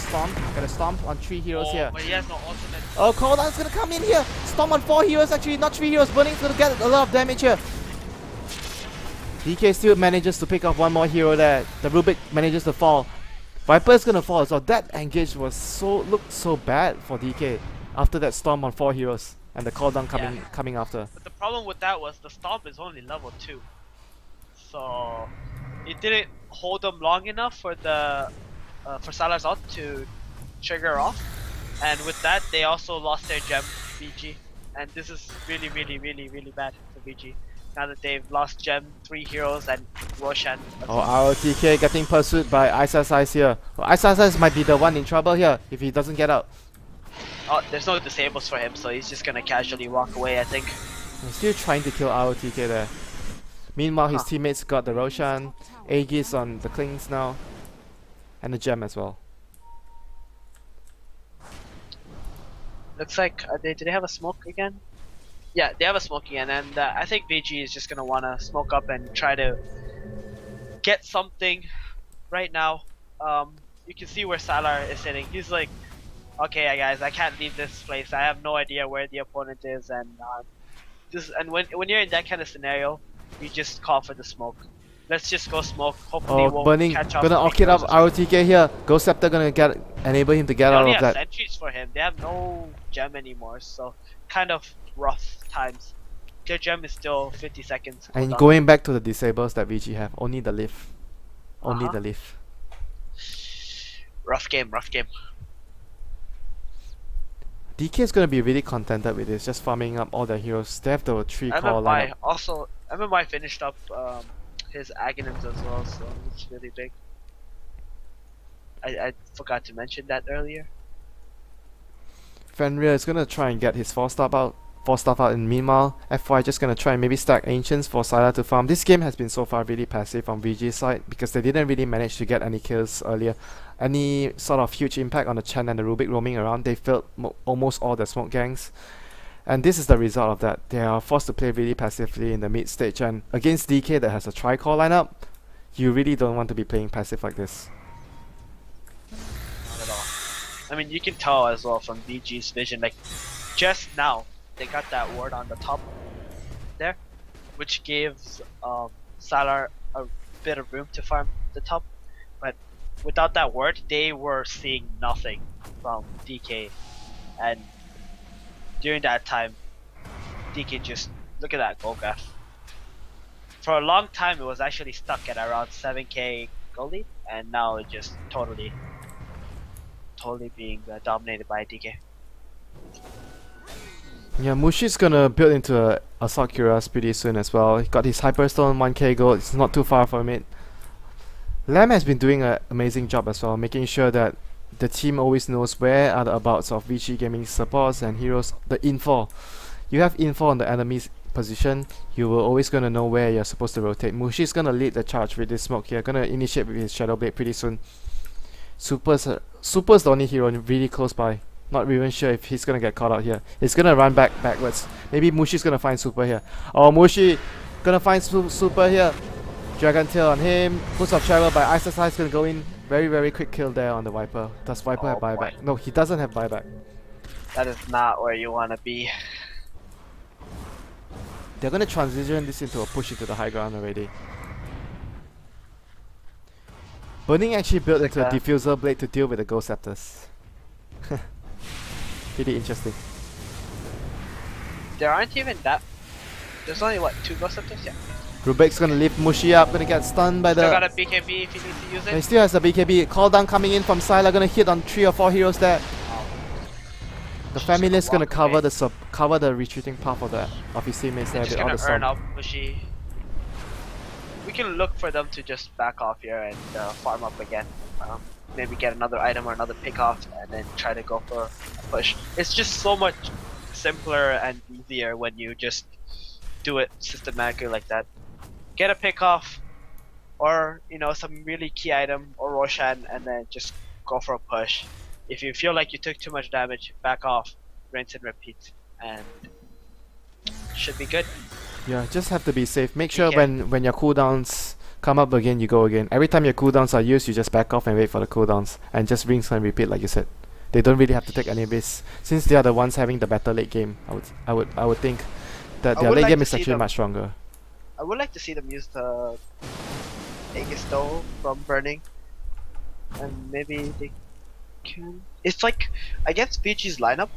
A: stomp on 3 heroes here.
B: But he has no ultimate.
A: Oh, cooldown's gonna come in here. Stomp on 4 heroes actually, not 3 heroes. Burning's gonna get a lot of damage here. DK still manages to pick off one more hero there. The Rubik manages to fall. Viper's gonna fall, so that engage looked so bad for DK after that storm on 4 heroes and the cooldown coming after.
B: But the problem with that was the stomp is only level 2. So it didn't hold them long enough for the for Salar's ult to trigger off. And with that they also lost their gem, VG. And this is really bad for VG. Now that they've lost Gem, 3 heroes, and Roshan.
A: Oh, ROTK getting pursued by Ice here. Oh, Ice might be the one in trouble here if he doesn't get out.
B: Oh, there's no disables for him, so he's just gonna casually walk away, I think.
A: He's still trying to kill ROTK there. Meanwhile, his teammates got the Roshan, Aegis on the Clinkz now, and the Gem as well.
B: Looks like, do they have a smoke again? Yeah, they have a smoke again, and I think VG is just gonna wanna smoke up and try to get something right now. You can see where Salar is sitting. He's like, okay guys, I can't leave this place. I have no idea where the opponent is, and when you're in that kind of scenario, you just call for the smoke. Let's just go smoke. Hopefully we'll
A: Burning
B: catch up.
A: gonna ock it up ROTK here. Ghost Scepter gonna enable him to get out of that.
B: They only have sentries for him. They have no gem anymore, so kind of rough times. Their gem is still 50 seconds.
A: And going back to the disables that VG have, only the lift. Only the lift.
B: Rough game.
A: DK is gonna be really contented with this, just farming up all their heroes. They have the 3 core lineup.
B: Also, MMI finished up his Aghanims as well, so it's really big. I forgot to mention that earlier.
A: Fenrir is gonna try and get his 4-star out, and meanwhile, FY just gonna try and maybe stack Ancients for Sylar to farm. This game has been so far really passive on VG's side because they didn't really manage to get any kills earlier. Any sort of huge impact on the Chen and the Rubik roaming around, they failed almost all the smoke gangs. And this is the result of that. They are forced to play really passively in the mid stage, and against DK that has a tri-core lineup, you really don't want to be playing passive like this.
B: Not at all. I mean, you can tell as well from VG's vision, like just now they got that ward on the top there, which gives Salar a bit of room to farm the top, but without that ward they were seeing nothing from DK, and during that time DK just, look at that goal graph. For a long time it was actually stuck at around 7k goal lead, and now it just totally being dominated by DK.
A: Yeah, Mushi's gonna build into a Assault Cuirass pretty soon as well. He got his Hyperstone 1k gold, it's not too far from it. Lamb has been doing an amazing job as well, making sure that the team always knows where are the abouts of Vici Gaming supports and heroes. The info. You have info on the enemy's position, you will always gonna know where you're supposed to rotate. Mushi's gonna lead the charge with this smoke here, gonna initiate with his Shadow Blade pretty soon. Super's the only hero really close by. Not even sure if he's gonna get caught out here. He's gonna run backwards. Maybe Mushi's gonna find Super here. Oh, Mushi gonna find Super here. Dragon Tail on him. Boost of Travel by Ice is gonna go in. Very quick kill there on the Viper. Does Viper have buyback?
B: Boy.
A: No, he doesn't have buyback.
B: That is not where you want to be.
A: They're gonna transition this into a push into the high ground already. Burning actually built into a diffuser blade to deal with the Ghost Scepters. Pretty interesting.
B: There aren't even that. There's only what, 2 Ghost Scepters? Yeah.
A: Rubik's gonna lift Mushi up, gonna get stunned by
B: Still
A: the...
B: got a BKB if you need to use it.
A: He still has a BKB. Call down coming in from Sylar, gonna hit on 3 or 4 heroes there. The family is gonna cover the retreating path of his teammates there with all the
B: earn up Mushi. We can look for them to just back off here and farm up again. Maybe get another item or another pickoff and then try to go for a push. It's just so much simpler and easier when you just do it systematically like that. Get a pickoff or some really key item or Roshan and then just go for a push. If you feel like you took too much damage, back off, rinse and repeat, and should be good.
A: Yeah, just have to be safe. Make sure when your cooldowns come up again, you go again. Every time your cooldowns are used, you just back off and wait for the cooldowns, and just rinse and repeat like you said. They don't really have to take any risks since they are the ones having the better late game. I would think that
B: I
A: their
B: would
A: late
B: like
A: game
B: to
A: is
B: see
A: actually
B: them.
A: much stronger.
B: I would like to see them use the Aegis though from Burning, and maybe they can. It's like against Vici's lineup,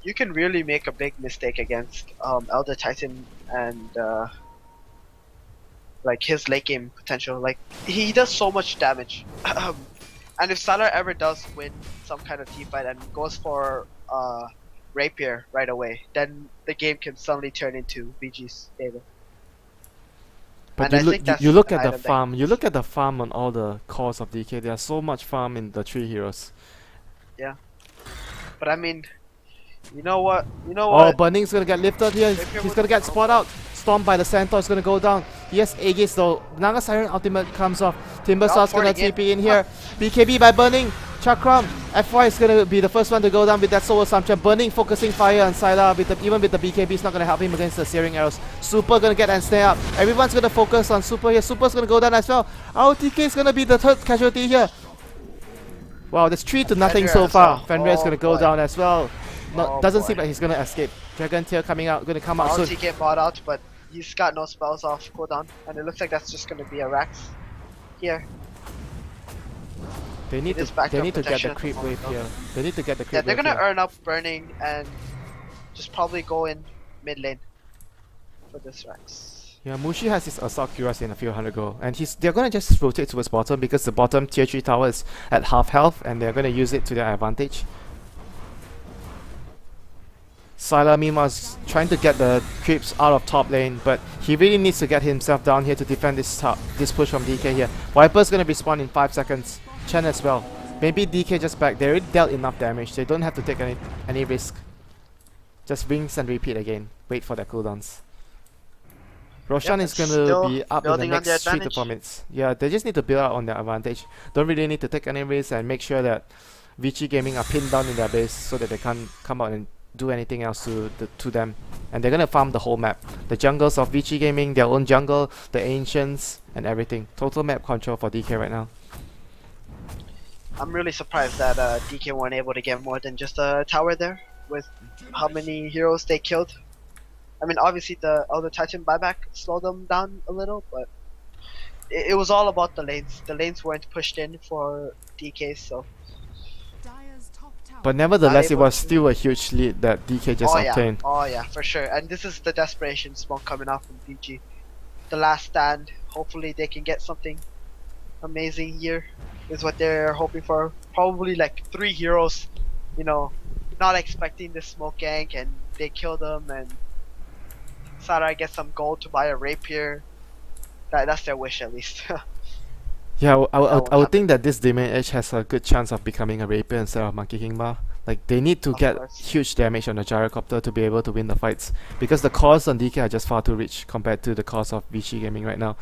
B: you can really make a big mistake against Elder Titan and like his late game potential. Like he does so much damage, and if Salar ever does win some kind of team fight and goes for Rapier right away, then the game can suddenly turn into VG's favor.
A: But
B: And
A: you
B: I
A: look
B: think that's
A: you look
B: an
A: at the
B: item that
A: farm. You look at the farm on all the cores of DK. There's so much farm in the 3 heroes.
B: But I mean, you know what? You know
A: Oh,
B: what?
A: Burning's gonna get lifted here.
B: Rapier
A: He's
B: would-
A: gonna get spot out. Stormed by the Centaur is gonna go down. Yes, Aegis though. Naga Siren ultimate comes off. Timbersaw's
B: for
A: gonna
B: the game.
A: TP in here. BKB by Burning. Chakram. FY is gonna be the first one to go down with that soul assumption. Burning focusing fire on Sylar with even with the BKB is not gonna help him against the searing arrows. Super gonna get and snare up. Everyone's gonna focus on Super here. Super's gonna go down as well. ROTK is gonna be the third casualty here. Wow, there's 3-0 so
B: Fenrir
A: far.
B: as well.
A: Fenrir is
B: Oh
A: gonna go
B: boy.
A: down as well.
B: Oh
A: Doesn't
B: boy.
A: seem like he's gonna escape. Dragon Tail coming out, gonna come out soon.
B: RTK bought out, but he's got no spells off cooldown, and it looks like that's just gonna be a Rax here.
A: They need
B: It is
A: to
B: backed up
A: get the
B: protection at the
A: creep
B: moment,
A: wave here. They need to get the creep
B: Yeah, they're
A: wave
B: gonna
A: here.
B: earn up Burning and just probably go in mid lane for this Rax.
A: Yeah, Mushi has his assault cuirass in a few hundred gold, and they're gonna just rotate towards bottom because the bottom tier 3 tower is at half health, and they're gonna use it to their advantage. Sylar meanwhile is trying to get the creeps out of top lane, but he really needs to get himself down here to defend this push from DK here. Viper's gonna be spawned in 5 seconds. Chen as well. Maybe DK just back. They already dealt enough damage. They don't have to take any risk. Just rinse and repeat again. Wait for their cooldowns. Roshan
B: Yep,
A: is
B: and
A: gonna
B: still
A: be up in the
B: building on their
A: next 3 to 4
B: advantage.
A: minutes. Yeah, they just need to build out on their advantage. Don't really need to take any risks and make sure that Vici Gaming are pinned down in their base so that they can't come out and do anything else to them. And they're gonna farm the whole map. The jungles of Vici Gaming, their own jungle, the ancients, and everything. Total map control for DK right now.
B: I'm really surprised that DK weren't able to get more than just a tower there with how many heroes they killed. I mean, obviously the Elder Titan buyback slowed them down a little, but it was all about the lanes. The lanes weren't pushed in for DK, so
A: But nevertheless, it
B: able
A: was
B: to-
A: still a huge lead that DK just obtained.
B: Oh yeah, for sure. And this is the desperation smoke coming out from VG. The last stand. Hopefully they can get something amazing here. Is what they're hoping for. Probably like 3 heroes. You know, not expecting this smoke gank, and they kill them, and Sarai gets some gold to buy a rapier. That's their wish at least.
A: Yeah,
B: won't
A: I would think that this Demon Edge has a good chance of becoming a Rapier instead of Monkey King Bar. Like, they need to
B: Of
A: get
B: course.
A: huge damage on the Gyrocopter to be able to win the fights. Because the cores on DK are just far too rich compared to the cores of Vici Gaming right now.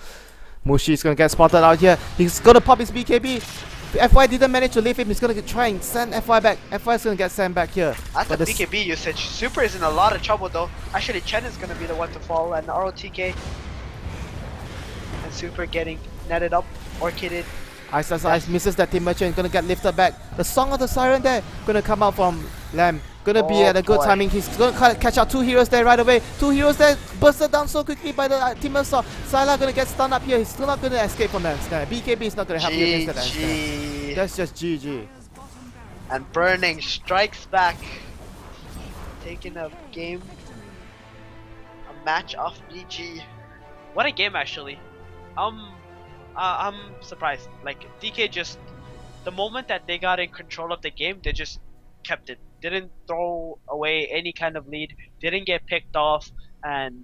A: Mushi is gonna get spotted out here. He's gonna pop his BKB. FY didn't manage to leave him. He's gonna try and send FY back. FY is gonna get sent back here.
B: At the
A: But the
B: BKB usage, Super is in a lot of trouble though. Actually, Chen is gonna be the one to fall, and ROTK and Super getting netted up, orchided.
A: Ice misses that Timber Chain, gonna get lifted back. The Song of the Siren there, gonna come out from Lamb. Gonna be
B: Oh
A: at a good
B: boy.
A: timing. He's gonna catch out 2 heroes there right away. 2 heroes there, bursted down so quickly by the Timber Saw. Sylar gonna get stunned up here. He's still not gonna escape from that snare. BKB is not gonna help you against that snare.
B: GG.
A: That's just GG.
B: And Burning strikes back, taking a match off BG. What a game actually. I'm surprised. Like DK just, the moment that they got in control of the game, they just kept it. Didn't throw away any kind of lead. Didn't get picked off, and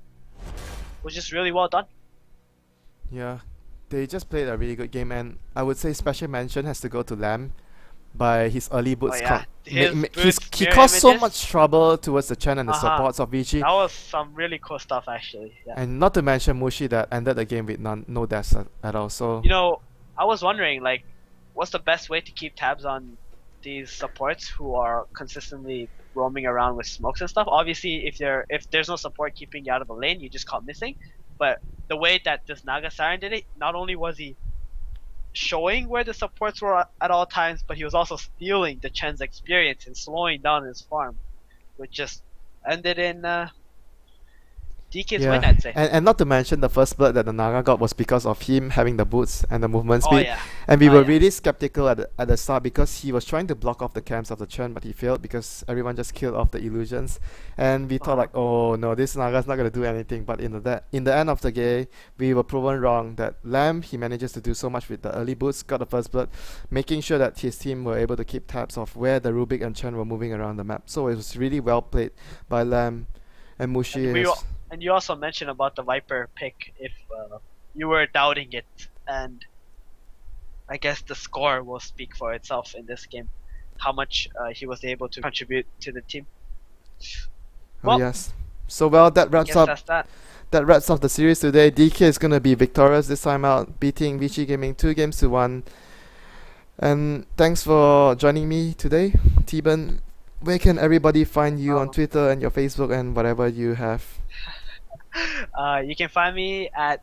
B: was just really well done.
A: Yeah, they just played a really good game, and I would say special mention has to go to Lamb by his early boots.
B: yeah. His boots,
A: He
B: mirror
A: caused so
B: images.
A: much trouble towards the Chen and the
B: Uh-huh.
A: supports of Vici.
B: That was some really cool stuff actually. Yeah.
A: And not to mention Mushi that ended the game with no deaths at all. So
B: You know, I was wondering like, what's the best way to keep tabs on these supports who are consistently roaming around with smokes and stuff? Obviously, if there's no support keeping you out of the lane, you just caught missing. But the way that this Naga Siren did it, not only was he showing where the supports were at all times, but he was also stealing the Chen's experience and slowing down his farm, which just ended in DK's win,
A: Yeah,
B: I'd say.
A: and not to mention the first blood that the Naga got was because of him having the boots and the movement
B: Oh
A: speed.
B: yeah.
A: And we
B: Oh
A: were
B: yeah.
A: really skeptical at the start because he was trying to block off the camps of the Chen, but he failed because everyone just killed off the illusions. And we thought
B: Uh-huh.
A: like, oh no, this Naga's not gonna do anything. But in the end of the game, we were proven wrong. That Lamb, he manages to do so much with the early boots, got the first blood, making sure that his team were able to keep tabs of where the Rubik and Chen were moving around the map. So it was really well played by Lamb. And
B: And
A: Mushi
B: we
A: has.
B: and you also mentioned about the Viper pick if you were doubting it, and I guess the score will speak for itself in this game. How much he was able to contribute to the team.
A: Oh
B: Well,
A: yes. So well, that
B: I
A: wraps
B: guess
A: up
B: that's that.
A: that wraps up the series today. DK is gonna be victorious this time out, beating Vici Gaming 2 games to 1. And thanks for joining me today, T-Ben. Where can everybody find you on
B: Um,
A: Twitter and your Facebook and whatever you have?
B: you can find me at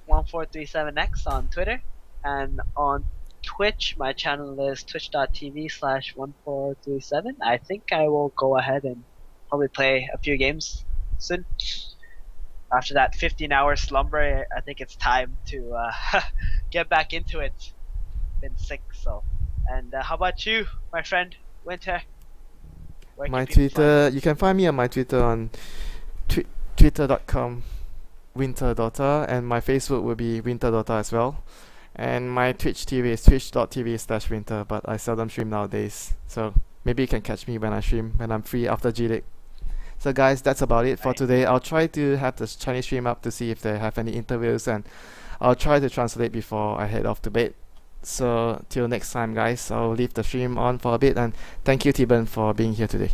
B: 1437x on Twitter, and on Twitch, my channel is twitch.tv/1437. I think I will go ahead and probably play a few games soon. After that 15-hour slumber, I think it's time to get back into it. Been sick, so. And how about you, my friend Winter? Where
A: My
B: can people find you?
A: Twitter, you can find me on my Twitter on twitter.com winterdota, and my Facebook will be winterdota as well. And my Twitch TV is twitch.tv/winter, but I seldom stream nowadays. So maybe you can catch me when I stream, when I'm free after GLIC. So guys, that's about it for
B: Right.
A: today. I'll try to have the Chinese stream up to see if they have any interviews, and I'll try to translate before I head off to bed. So till next time guys, I'll leave the stream on for a bit, and thank you T-Ben for being here today.